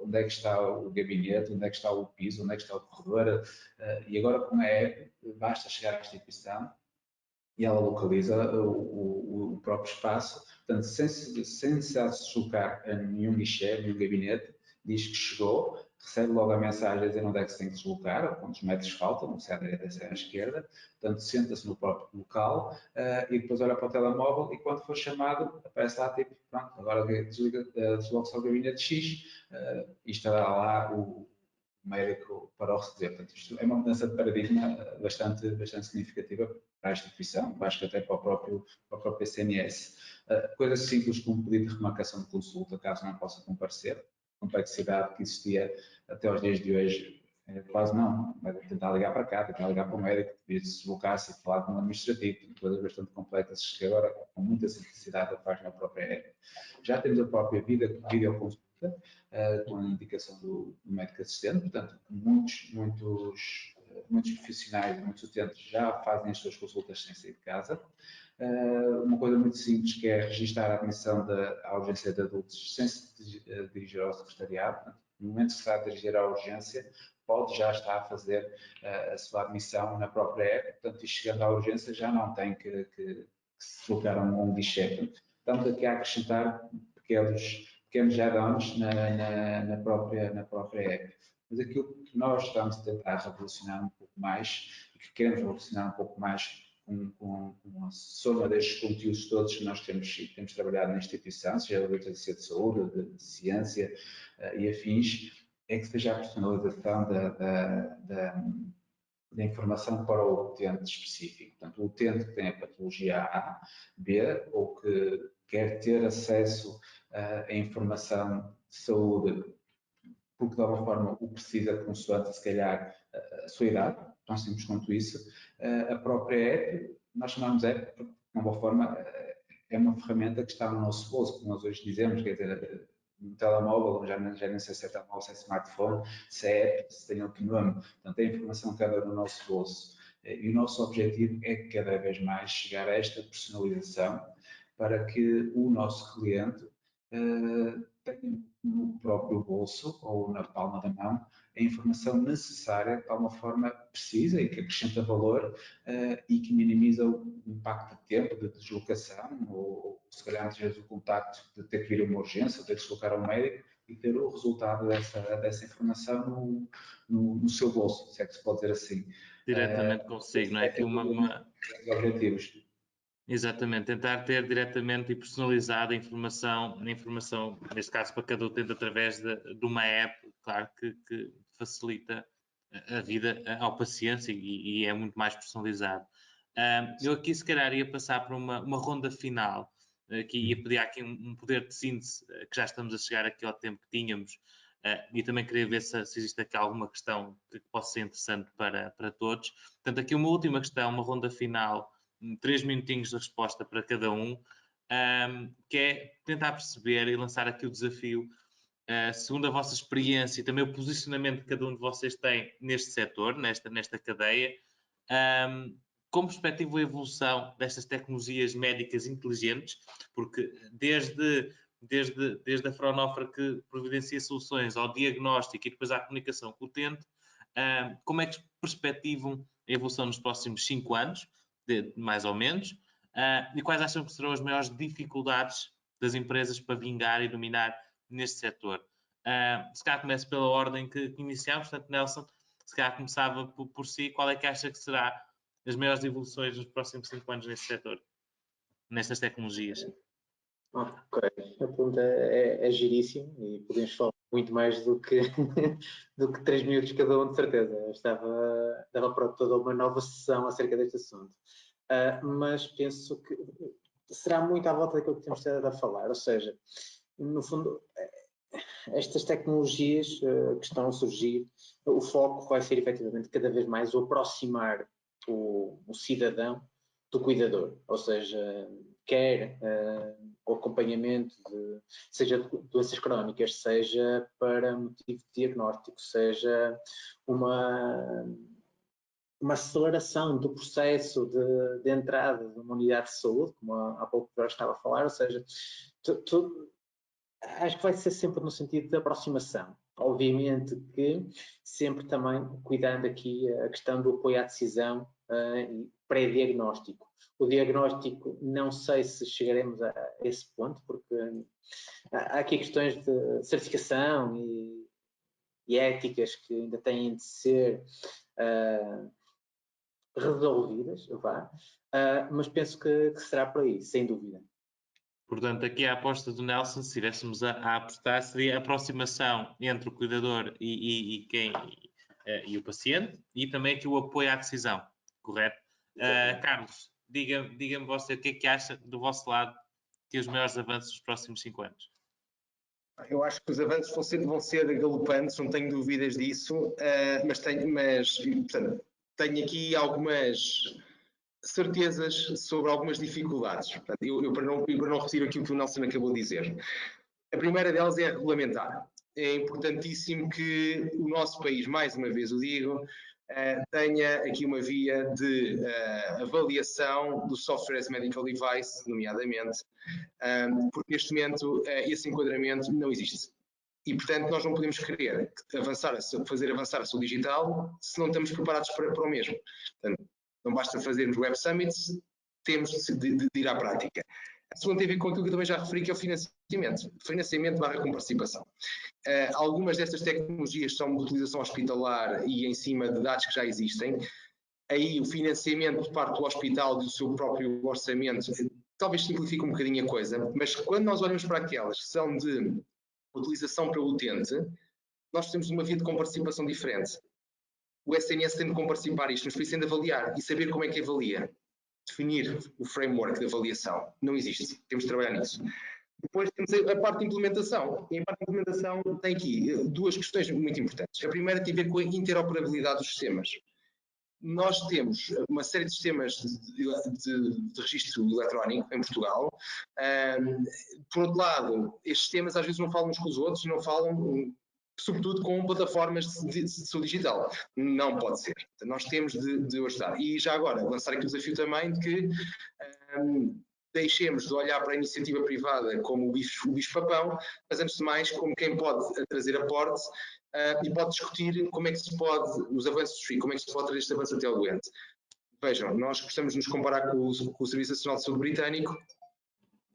S4: onde é que está o gabinete, onde é que está o piso, onde é que está o corredor. E agora, com a app, basta chegar à instituição e ela localiza o próprio espaço. Portanto, sem necessidade de se deslocar a nenhum guichê, nenhum gabinete, diz que chegou, recebe logo a mensagem a dizer onde é que se tem que deslocar, quantos metros faltam, se é à direita, se é à esquerda. Portanto, senta-se no próprio local e depois olha para o telemóvel e quando for chamado, aparece lá tipo, pronto, agora desloca-se ao gabinete X e estará lá o médico para o receber. Portanto, isto é uma mudança de paradigma bastante significativa para a instituição, acho que até para o próprio SNS. Coisas simples como pedido de remarcação de consulta, caso não possa comparecer, complexidade que existia até aos dias de hoje, quase não, vai tentar ligar para cá, tentar ligar para o médico, devia se deslocar-se e falar com um administrativo, coisas bastante complexas que agora com muita simplicidade a faz na própria app. Já temos a própria videoconsulta, com a indicação do médico assistente, portanto, muitos profissionais, muitos utentes já fazem as suas consultas sem sair de casa. Uma coisa muito simples que é registrar a admissão à urgência de adultos sem se dirigir ao secretariado. Portanto, no momento que se está a dirigir à urgência, pode já estar a fazer a sua admissão na própria app, portanto, e chegando à urgência já não tem que se deslocar a um guichê. Estamos aqui a acrescentar pequenos add-ons na própria app. Mas aquilo que nós estamos a tentar revolucionar um pouco mais e que queremos revolucionar um pouco mais com a soma destes conteúdos todos que nós temos trabalhado na instituição, seja da literacia de saúde, de ciência e afins, é que seja a personalização da informação para o utente específico. Portanto, o utente que tem a patologia A, B, ou que quer ter acesso a informação de saúde porque de alguma forma o precisa consoante, se calhar, a sua idade, tão simples quanto isso. A própria app, nós chamamos app porque, de alguma forma, é uma ferramenta que está no nosso bolso, como nós hoje dizemos, quer dizer, no telemóvel, já nem sei se é telemóvel, se é smartphone, se é app, se tem outro nome. Portanto, a informação que anda no nosso bolso. E o nosso objetivo é cada vez mais chegar a esta personalização para que o nosso cliente tenha no próprio bolso ou na palma da mão a informação necessária de uma forma precisa e que acrescenta valor e que minimiza o impacto de tempo, de deslocação ou se calhar às vezes o contacto de ter que vir a uma urgência, ou ter que deslocar ao médico e ter o resultado dessa informação no seu bolso, se é que se pode dizer assim.
S1: Diretamente consigo, não é? Que
S4: objetivos.
S1: Exatamente, tentar ter diretamente e personalizada a informação, neste caso para cada utente, através de uma app, claro que facilita a vida ao paciente e é muito mais personalizado. Eu aqui se calhar ia passar para uma ronda final, que ia pedir aqui um poder de síntese, que já estamos a chegar aqui ao tempo que tínhamos, e também queria ver se existe aqui alguma questão que possa ser interessante para todos. Portanto, aqui uma última questão, uma ronda final, 3 minutinhos de resposta para cada um, que é tentar perceber e lançar aqui o desafio, segundo a vossa experiência e também o posicionamento que cada um de vocês tem neste setor, nesta cadeia, como perspectiva a evolução destas tecnologias médicas inteligentes, porque desde a Fraunhofer que providencia soluções ao diagnóstico e depois à comunicação com o utente, como é que perspectivam a evolução nos próximos 5 anos, mais ou menos, e quais acham que serão as maiores dificuldades das empresas para vingar e dominar neste setor? Se calhar começo pela ordem que iniciámos, portanto, Nelson, se calhar começava por si, qual é que acha que será as maiores evoluções nos próximos 5 anos neste setor, nestas tecnologias?
S2: Ok, a pergunta é giríssima e podemos falar muito mais do que, do que 3 minutos cada um, de certeza. Dava para toda uma nova sessão acerca deste assunto. Mas penso que será muito à volta daquilo que temos estado a falar, ou seja, no fundo, estas tecnologias que estão a surgir, o foco vai ser efetivamente cada vez mais o aproximar o cidadão do cuidador, ou seja, quer o acompanhamento seja de doenças crónicas, seja para motivo de diagnóstico, seja uma aceleração do processo de entrada de uma unidade de saúde, como há pouco já estava a falar, ou seja, acho que vai ser sempre no sentido de aproximação. Obviamente que sempre também cuidando aqui a questão do apoio à decisão e pré-diagnóstico. O diagnóstico, não sei se chegaremos a esse ponto, porque há aqui questões de certificação e éticas que ainda têm de ser resolvidas, mas penso que será por aí, sem dúvida.
S1: Portanto, aqui a aposta do Nelson, se estivéssemos a apostar, seria a aproximação entre o cuidador e o paciente, e também aqui o apoio à decisão, correto? Carlos, diga-me você o que é que acha do vosso lado que os maiores avanços dos próximos 5 anos?
S3: Eu acho que os avanços vão ser galopantes, não tenho dúvidas disso, mas portanto, tenho aqui algumas certezas sobre algumas dificuldades. Portanto, eu para não repetir aquilo que o Nelson acabou de dizer. A primeira delas é regulamentar. É importantíssimo que o nosso país, mais uma vez o digo, tenha aqui uma via de avaliação do Software as Medical Device, nomeadamente, porque neste momento esse enquadramento não existe. E, portanto, nós não podemos querer fazer avançar a saúde digital se não estamos preparados para o mesmo. Portanto, não basta fazermos web summits, temos de ir à prática. A segunda tem a ver com aquilo que eu também já referi, que é o financiamento. Financiamento / comparticipação. Algumas destas tecnologias são de utilização hospitalar e em cima de dados que já existem. Aí o financiamento por parte do hospital do seu próprio orçamento talvez simplifique um bocadinho a coisa, mas quando nós olhamos para aquelas que são de utilização pelo utente, nós temos uma via de comparticipação diferente. O SNS tem de comparticipar isto, mas precisa de avaliar e saber como é que avalia. Definir o framework de avaliação. Não existe. Temos de trabalhar nisso. Depois temos a parte de implementação. E a parte de implementação tem aqui duas questões muito importantes. A primeira tem a ver com a interoperabilidade dos sistemas. Nós temos uma série de sistemas de registro eletrónico em Portugal. Por outro lado, estes sistemas às vezes não falam uns com os outros, não falam, sobretudo com plataformas de saúde digital. Não pode ser. Nós temos de ajudar. E já agora, lançar aqui o desafio também de que deixemos de olhar para a iniciativa privada como o bicho-papão, mas antes de mais como quem pode trazer aporte e pode discutir como é que se pode, os avanços e como é que se pode trazer este avanço até ao doente. Vejam, nós gostamos de nos comparar com o Serviço Nacional de Saúde Britânico.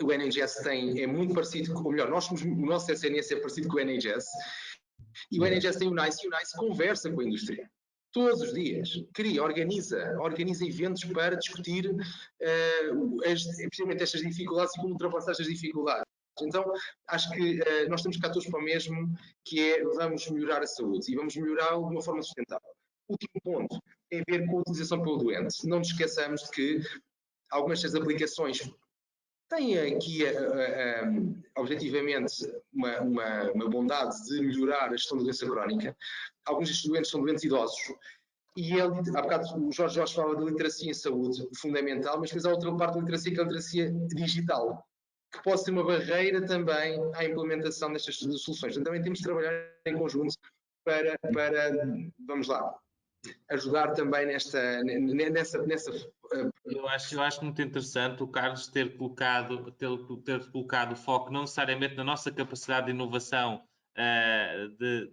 S3: O NHS é muito parecido, ou melhor, o nosso SNS é parecido com o NHS, e o NHS tem o NICE, e o NICE conversa com a indústria. Todos os dias, organiza eventos para discutir precisamente estas dificuldades e como ultrapassar estas dificuldades. Então, acho que nós estamos cá todos para o mesmo, que é vamos melhorar a saúde e vamos melhorar de uma forma sustentável. O último ponto tem a ver com a utilização pelo doente. Não nos esqueçamos de que algumas das aplicações têm aqui objetivamente uma bondade de melhorar a gestão da doença crónica. Alguns destes doentes são doentes idosos. E há bocado o Jorge falava de literacia em saúde, fundamental, mas depois há outra parte da literacia, que é a literacia digital, que pode ser uma barreira também à implementação destas soluções. Então também temos de trabalhar em conjunto para vamos lá, ajudar também nessa...
S1: Eu acho muito interessante o Carlos ter colocado o foco não necessariamente na nossa capacidade de inovação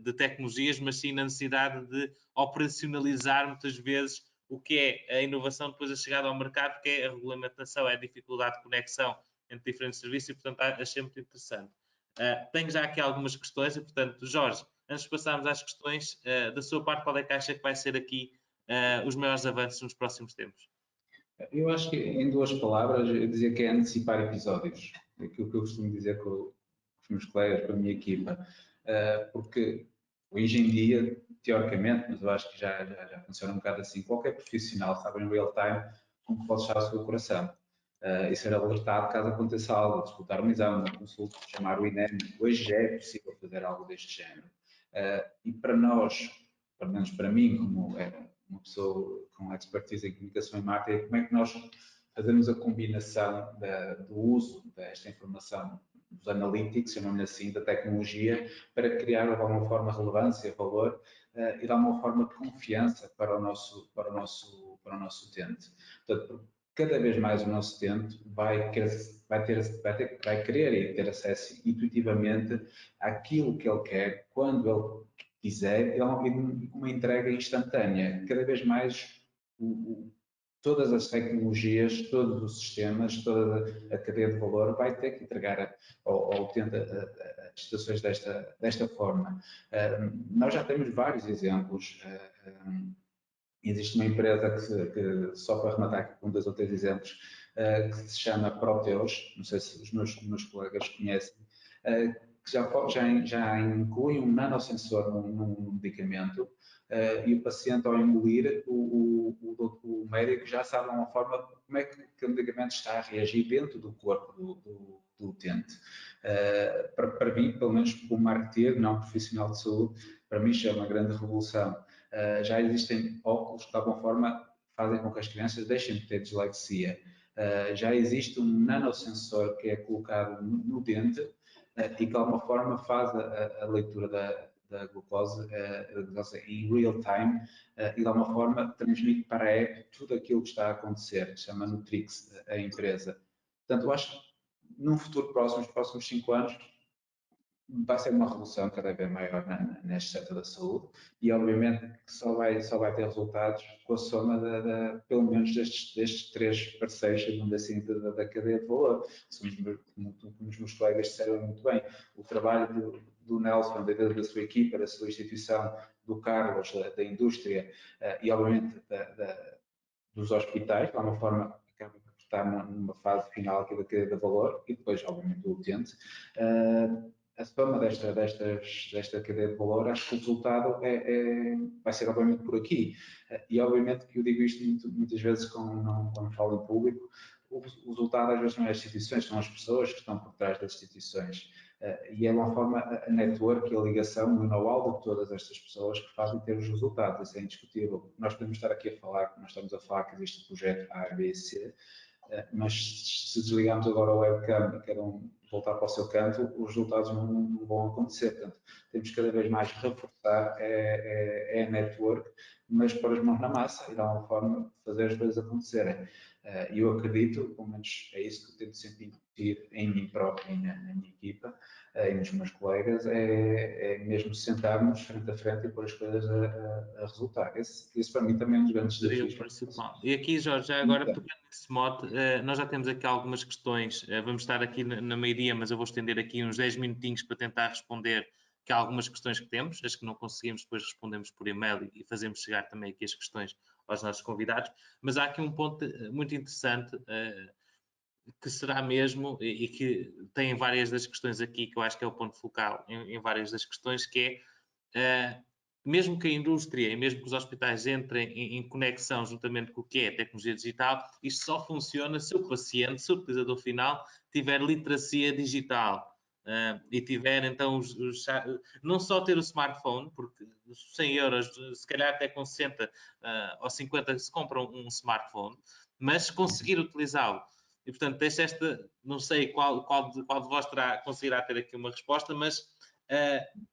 S1: de tecnologias, mas sim na necessidade de operacionalizar muitas vezes o que é a inovação depois da chegada ao mercado, que é a regulamentação, é a dificuldade de conexão entre diferentes serviços e, portanto, achei muito interessante. Tenho já aqui algumas questões e, portanto, Jorge, antes de passarmos às questões, da sua parte, qual é que acha que vai ser aqui os maiores avanços nos próximos tempos?
S4: Eu acho que, em duas palavras, eu dizia que é antecipar episódios. Aquilo que eu costumo dizer com os meus colegas, com a minha equipa. porque hoje em dia, teoricamente, mas eu acho que já funciona um bocado assim, qualquer profissional sabe em real time como pode estar o seu coração. E ser alertado caso aconteça algo, disputar um exame, uma consulta, chamar o INEM. Hoje já é possível fazer algo deste género. E para nós, pelo menos para mim, como uma pessoa com expertise em comunicação e marketing, como é que nós fazemos a combinação do uso desta informação, dos analytics, chamamos assim, da tecnologia, para criar de alguma forma relevância, valor e de alguma forma confiança para o nosso utente. Portanto, cada vez mais o nosso utente vai querer e ter acesso intuitivamente àquilo que ele quer, quando ele quiser, e uma entrega instantânea. Cada vez mais todas as tecnologias, todos os sistemas, toda a cadeia de valor vai ter que entregar ao utente as situações desta forma. Nós já temos vários exemplos. Existe uma empresa que só para rematar aqui com 2 ou 3 exemplos, que se chama Proteus, não sei se os meus colegas conhecem, que já inclui um nanosensor num medicamento, e o paciente, ao engolir, o médico já sabe de uma forma como é que o medicamento está a reagir dentro do corpo do utente. Para mim, pelo menos como marketeer, não profissional de saúde, para mim isso é uma grande revolução. Já existem óculos que de alguma forma fazem com que as crianças deixem de ter dislexia. Já existe um nanosensor que é colocado no dente e que de alguma forma faz a leitura da glucose em real time e de alguma forma transmite para a app tudo aquilo que está a acontecer, que se chama Nutrix, a empresa. Portanto, eu acho que num futuro próximo, nos próximos 5 anos, vai ser uma revolução cada vez maior neste setor da saúde e obviamente que só vai ter resultados com a soma pelo menos destes 3 parceiros, chamando assim, da cadeia de valor. Como os meus colegas disseram muito bem, o trabalho do Nelson, da sua equipa, da sua instituição, do Carlos, da indústria e obviamente dos hospitais, de alguma forma acaba por estar numa fase final aqui da cadeia de valor e depois obviamente do utente. A soma desta cadeia de valor, acho que o resultado vai ser obviamente por aqui. E obviamente que eu digo isto muitas vezes quando falo em público, o resultado às vezes não é as instituições, são as pessoas que estão por trás das instituições. E é uma forma, a network, a ligação, o know-how de todas estas pessoas que fazem ter os resultados, isso é indiscutível. Nós podemos estar aqui a falar, nós estamos a falar que existe o projeto A, B e C, mas se desligarmos agora o webcam e cada um voltar para o seu canto, os resultados não vão acontecer. Portanto, temos cada vez mais reforçar a network, mas pôr as mãos na massa e dar uma forma de fazer as coisas acontecerem. E eu acredito, pelo menos é isso que eu tento sempre incutir em mim próprio e na minha equipa e nos meus colegas, é mesmo sentarmos frente a frente e pôr as coisas a resultar. Esse para mim também é um dos grandes desafios.
S1: Principal. E aqui, Jorge, já agora, pegando nesse mote, nós já temos aqui algumas questões, vamos estar aqui na maioria, mas eu vou estender aqui uns 10 minutinhos para tentar responder que há algumas questões que temos, as que não conseguimos, depois respondemos por e-mail e fazemos chegar também aqui as questões aos nossos convidados, mas há aqui um ponto muito interessante que será mesmo, e que tem várias das questões aqui, que eu acho que é o ponto focal em várias das questões, que é, mesmo que a indústria e mesmo que os hospitais entrem em conexão juntamente com o que é a tecnologia digital, isto só funciona se o paciente, se o utilizador final, tiver literacia digital. E tiver então não só ter o smartphone, porque 100 euros, se calhar até com 60 ou 50 se compram um smartphone, mas conseguir utilizá-lo. E portanto, deixo não sei qual de vós conseguirá ter aqui uma resposta, mas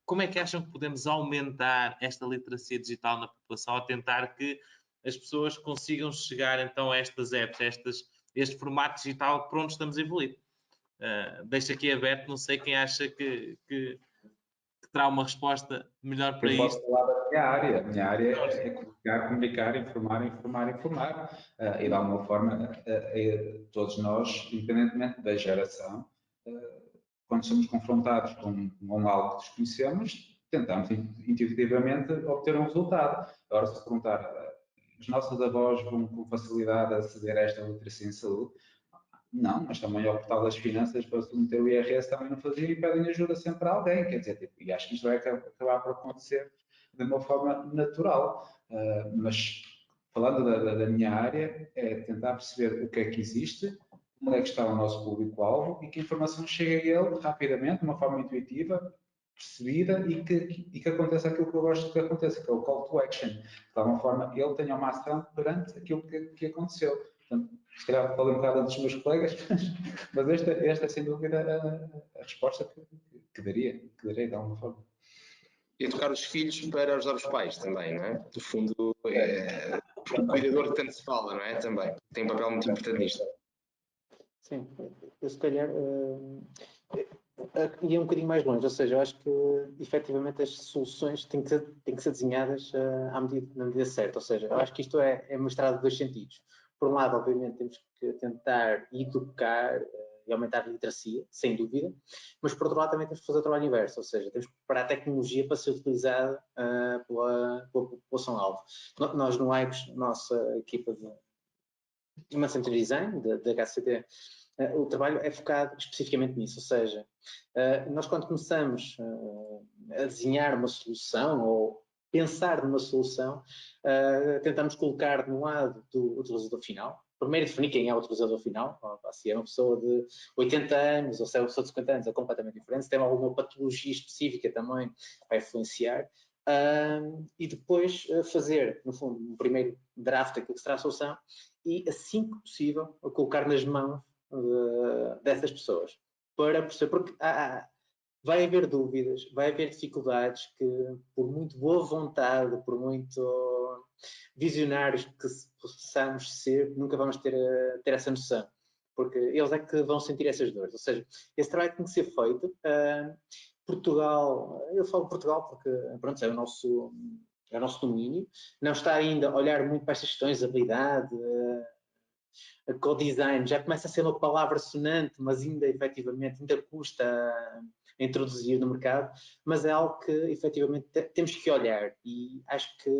S1: como é que acham que podemos aumentar esta literacia digital na população ao tentar que as pessoas consigam chegar então a estas apps, este formato digital para onde estamos a evoluir? Deixo aqui aberto, não sei quem acha que terá uma resposta melhor para isto.
S4: Eu posso falar da minha área. A minha área é comunicar, informar. E de alguma forma, todos nós, independentemente da geração, quando somos confrontados com algo que desconhecemos, tentamos intuitivamente obter um resultado. Agora, se perguntar, as nossas avós vão com facilidade aceder a esta literacia em saúde? Não, mas também ao portal das finanças para submeter o IRS também não fazia e pedem ajuda sempre a alguém, quer dizer, tipo, e acho que isto vai acabar por acontecer de uma forma natural. Mas falando da minha área, é tentar perceber o que é que existe, onde é que está o nosso público-alvo e que informação chega a ele rapidamente, de uma forma intuitiva, percebida e que aconteça aquilo que eu gosto que aconteça, que é o call to action. De alguma forma, ele tenha uma ação perante aquilo que aconteceu. Portanto, se calhar falei um bocado dos meus colegas, mas esta é sem dúvida a resposta que daria de alguma forma.
S3: Educar os filhos para ajudar os pais também, não é? No fundo, o cuidador que tanto se fala, não é? Também tem um papel muito importante nisto.
S2: Sim, eu se calhar ia um bocadinho mais longe, ou seja, eu acho que efetivamente as soluções têm que ser desenhadas na medida certa, ou seja, eu acho que isto é uma estrada de dois sentidos. Por um lado, obviamente, temos que tentar educar e aumentar a literacia, sem dúvida, mas por outro lado também temos que fazer o trabalho inverso, ou seja, temos que preparar a tecnologia para ser utilizada pela população-alvo. Nós no AIBS, nossa equipa de Human Centered Design, da HCD, o trabalho é focado especificamente nisso, ou seja, nós quando começamos a desenhar uma solução ou pensar numa solução, tentamos colocar no lado do utilizador final. Primeiro definir quem é o utilizador final, se é uma pessoa de 80 anos ou se é uma pessoa de 50 anos, é completamente diferente. Se tem alguma patologia específica também vai influenciar. E depois fazer, no fundo, um primeiro draft daquilo que será a solução e, assim que possível, colocar nas mãos dessas pessoas para perceber, porque vai haver dúvidas, vai haver dificuldades que, por muito boa vontade, por muito visionários que possamos ser, nunca vamos ter essa noção, porque eles é que vão sentir essas dores, ou seja, esse trabalho tem que ser feito. Portugal, eu falo Portugal porque, pronto, é o nosso domínio, não está ainda a olhar muito para estas questões de habilidade, co-design já começa a ser uma palavra sonante, mas ainda efetivamente ainda custa a introduzir no mercado, mas é algo que efetivamente temos que olhar e acho que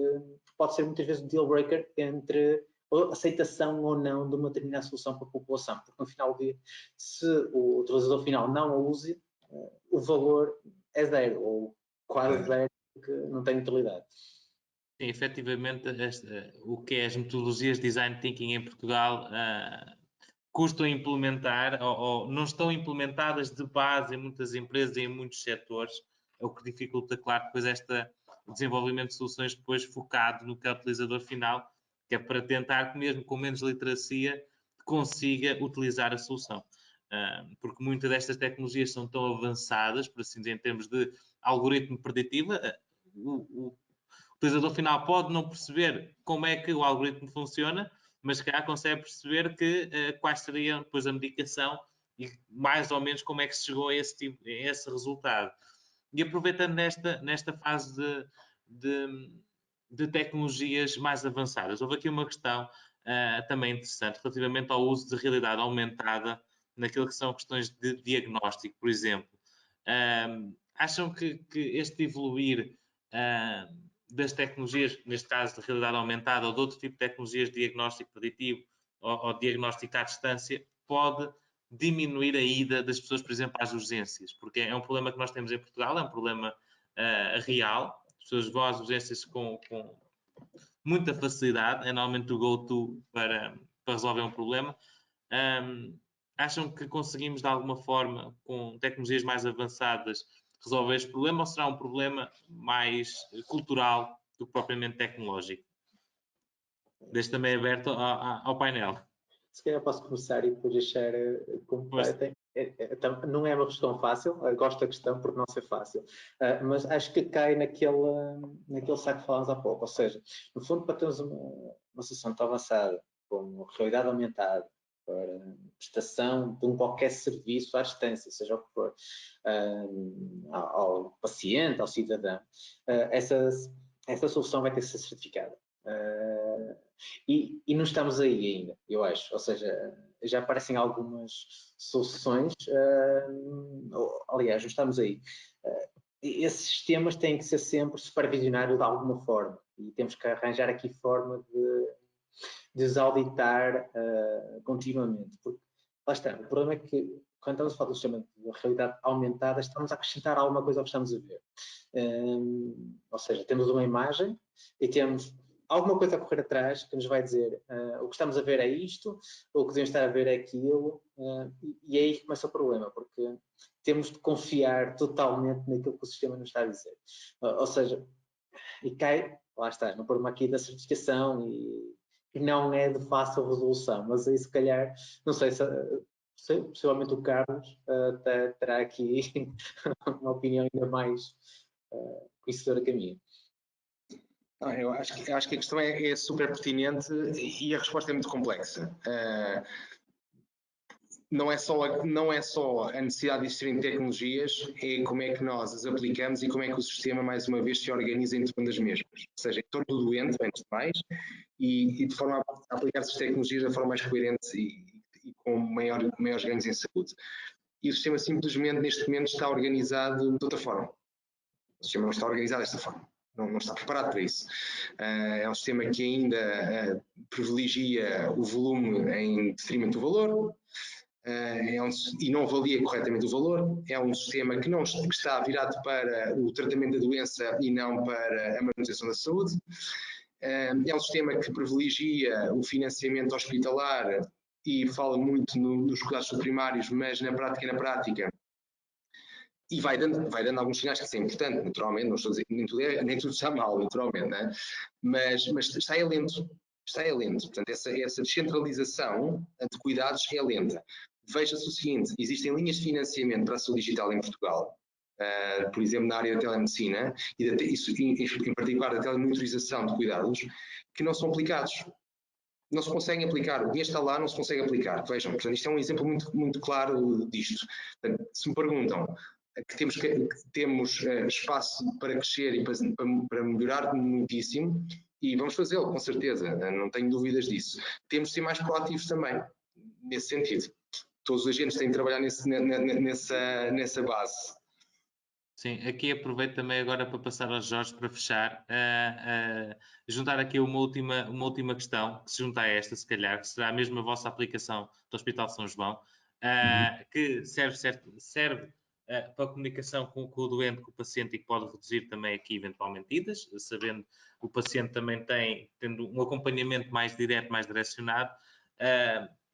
S2: pode ser muitas vezes um deal breaker entre a aceitação ou não de uma determinada solução para a população, porque no final do dia, se o utilizador final não a use, o valor é zero ou quase zero, porque não tem utilidade.
S1: Sim, efetivamente, o que é as metodologias de design thinking em Portugal custam a implementar ou não estão implementadas de base em muitas empresas e em muitos setores, o que dificulta, claro, depois o desenvolvimento de soluções depois focado no que é o utilizador final, que é para tentar que mesmo com menos literacia consiga utilizar a solução. Porque muitas destas tecnologias são tão avançadas, por assim dizer, em termos de algoritmo preditivo, o utilizador final pode não perceber como é que o algoritmo funciona, mas se calhar consegue perceber quais seriam depois a medicação e mais ou menos como é que se chegou a esse resultado. E aproveitando nesta fase de tecnologias mais avançadas, houve aqui uma questão também interessante relativamente ao uso de realidade aumentada naquilo que são questões de diagnóstico, por exemplo. Acham que este evoluir das tecnologias, neste caso de realidade aumentada ou de outro tipo de tecnologias de diagnóstico preditivo ou diagnóstico à distância, pode diminuir a ida das pessoas, por exemplo, às urgências? Porque é um problema que nós temos em Portugal, é um problema real. As pessoas vão às urgências com muita facilidade, é normalmente o go-to para resolver um problema. Acham que conseguimos, de alguma forma, com tecnologias mais avançadas, resolver este problema ou será um problema mais cultural do que propriamente tecnológico? Deixo também aberto ao painel.
S2: Se calhar posso começar e depois deixar completo. Não é uma questão fácil, gosto da questão por não ser fácil, mas acho que cai naquele saco que falámos há pouco, ou seja, no fundo para termos uma solução tão avançada como realidade aumentada, para prestação de qualquer serviço à distância, seja o que for, ao paciente, ao cidadão, essa solução vai ter que ser certificada. E não estamos aí ainda, eu acho, ou seja, já aparecem algumas soluções, aliás, não estamos aí. Esses sistemas têm que ser sempre supervisionados de alguma forma e temos que arranjar aqui forma de os auditar continuamente, porque lá está, o problema é que quando estamos a falar do sistema de realidade aumentada, estamos a acrescentar alguma coisa ao que estamos a ver. Ou seja, temos uma imagem e temos alguma coisa a correr atrás que nos vai dizer o que estamos a ver é isto, ou o que devemos estar a ver é aquilo, e aí começa o problema, porque temos de confiar totalmente naquilo que o sistema nos está a dizer. Ou seja, e cai, lá está, no problema aqui da certificação e não é de fácil resolução, mas aí se calhar, não sei se possivelmente o Carlos terá aqui uma opinião ainda mais conhecedora que a minha.
S3: Eu acho que a questão é super pertinente e a resposta é muito complexa. Não é só a necessidade de existirem tecnologias, é como é que nós as aplicamos e como é que o sistema, mais uma vez, se organiza em torno das mesmas. Ou seja, em torno do doente, antes de mais, e de forma a aplicar essas tecnologias da forma mais coerente e com maiores ganhos em saúde. E o sistema simplesmente, neste momento, está organizado de outra forma. O sistema não está organizado desta forma. Não está preparado para isso. É um sistema que ainda privilegia o volume em detrimento do valor, e não avalia corretamente o valor. É um sistema que está virado para o tratamento da doença e não para a manutenção da saúde. É um sistema que privilegia o financiamento hospitalar e fala muito nos cuidados primários, mas na prática, e vai dando alguns sinais que isso é importante, naturalmente, não estou a dizer que nem tudo está mal, naturalmente, né? mas está lento. Portanto, essa descentralização de cuidados é lenta. Veja-se o seguinte, existem linhas de financiamento para a saúde digital em Portugal, por exemplo, na área da telemedicina, e em particular da telemonitorização de cuidados, que não são aplicados. Não se conseguem aplicar, o dinheiro está lá, não se consegue aplicar. Vejam, portanto, isto é um exemplo muito, muito claro disto. Portanto, se me perguntam que temos espaço para crescer e para melhorar muitíssimo, e vamos fazê-lo, com certeza, não tenho dúvidas disso. Temos de ser mais proativos também, nesse sentido. Todos os agentes têm de trabalhar nessa base.
S1: Sim, aqui aproveito também agora para passar ao Jorge para fechar, juntar aqui uma última questão, que se junta a esta, se calhar, que será a mesma vossa aplicação do Hospital de São João, que serve para a comunicação com o doente, com o paciente, e que pode reduzir também aqui eventualmente idas, sabendo que o paciente também tendo um acompanhamento mais direto, mais direcionado.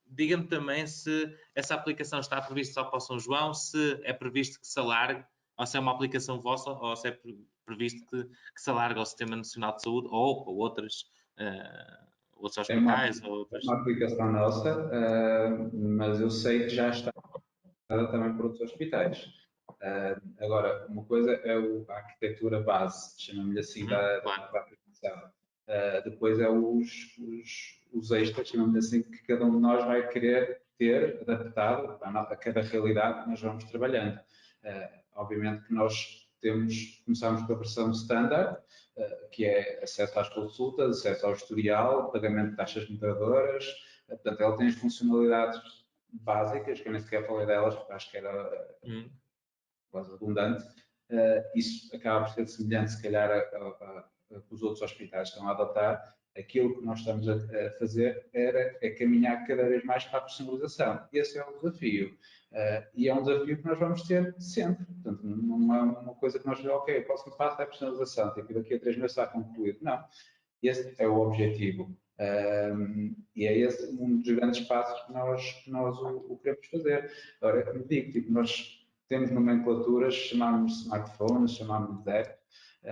S1: Diga-me também se essa aplicação está prevista só para o São João, se é previsto que se alargue, ou se é uma aplicação vossa, ou se é previsto que se alargue ao Sistema Nacional de Saúde ou outros hospitais.
S4: É uma aplicação nossa, mas eu sei que já está também por outros hospitais. Agora, uma coisa é a arquitetura base, chamamos-lhe assim, da aplicação. Depois é os extras, chamamos-lhe assim, que cada um de nós vai querer ter adaptado a cada realidade que nós vamos trabalhando. Obviamente que nós começamos com a versão standard, que é acesso às consultas, acesso ao historial, pagamento de taxas moderadoras. Portanto, ela tem as funcionalidades básicas, que eu nem sequer falei delas, porque acho que era quase redundante. Isso acaba por ser semelhante, se calhar, a que os outros hospitais estão a adotar. Aquilo que nós estamos a fazer é caminhar cada vez mais para a personalização. Esse é o desafio. E é um desafio que nós vamos ter sempre. Portanto, não é uma coisa que nós dizemos, ok, o próximo passo é a personalização, tipo, daqui a 3 meses está concluído. Não. Esse é o objetivo. E é esse um dos grandes passos que nós o queremos fazer. Agora, como digo, tipo, nós temos nomenclaturas, chamamos de smartphones, chamamos de app,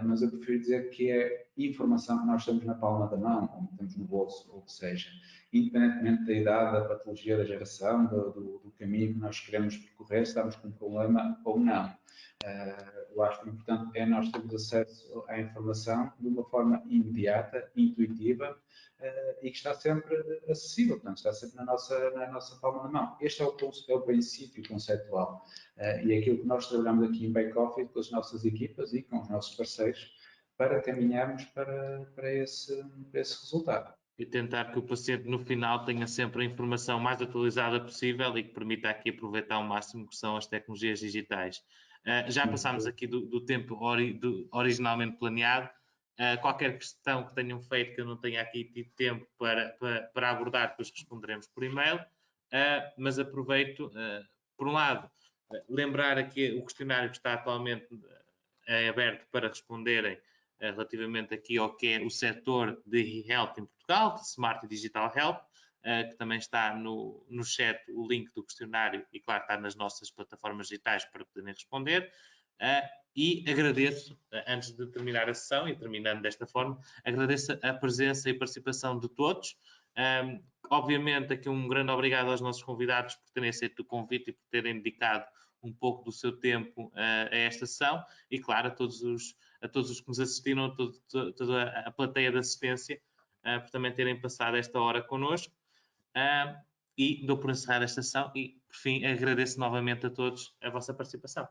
S4: mas eu prefiro dizer que é informação que nós temos na palma da mão, ou temos no bolso, ou o que seja, independentemente da idade, da patologia, da geração, do caminho que nós queremos percorrer, se estamos com um problema ou não. Eu acho que o importante é nós termos acesso à informação de uma forma imediata, intuitiva, e que está sempre acessível, portanto, está sempre na nossa palma da mão. Este é o princípio conceptual. E é aquilo que nós trabalhamos aqui em back-office com as nossas equipas e com os nossos parceiros para caminharmos para esse resultado.
S1: E tentar que o paciente no final tenha sempre a informação mais atualizada possível e que permita aqui aproveitar ao máximo que são as tecnologias digitais. Já passámos aqui do tempo originalmente planeado. Qualquer questão que tenham feito que eu não tenha aqui tido tempo para abordar, depois responderemos por e-mail. mas aproveito, por um lado, lembrar aqui o questionário que está atualmente aberto para responderem relativamente aqui ao que é o setor de health em Portugal, de Smart e Digital Health, que também está no chat o link do questionário e, claro, está nas nossas plataformas digitais para poderem responder. E agradeço, antes de terminar a sessão e terminando desta forma, agradeço a presença e participação de todos. Obviamente, aqui um grande obrigado aos nossos convidados por terem aceito o convite e por terem dedicado um pouco do seu tempo a esta sessão e, claro, a todos os que nos assistiram, toda a plateia de assistência, por também terem passado esta hora connosco. E dou por encerrada esta sessão e, por fim, agradeço novamente a todos a vossa participação.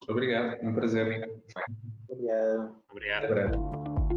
S4: Obrigado, um prazer.
S2: Obrigado.
S1: Obrigado.
S4: Até breve.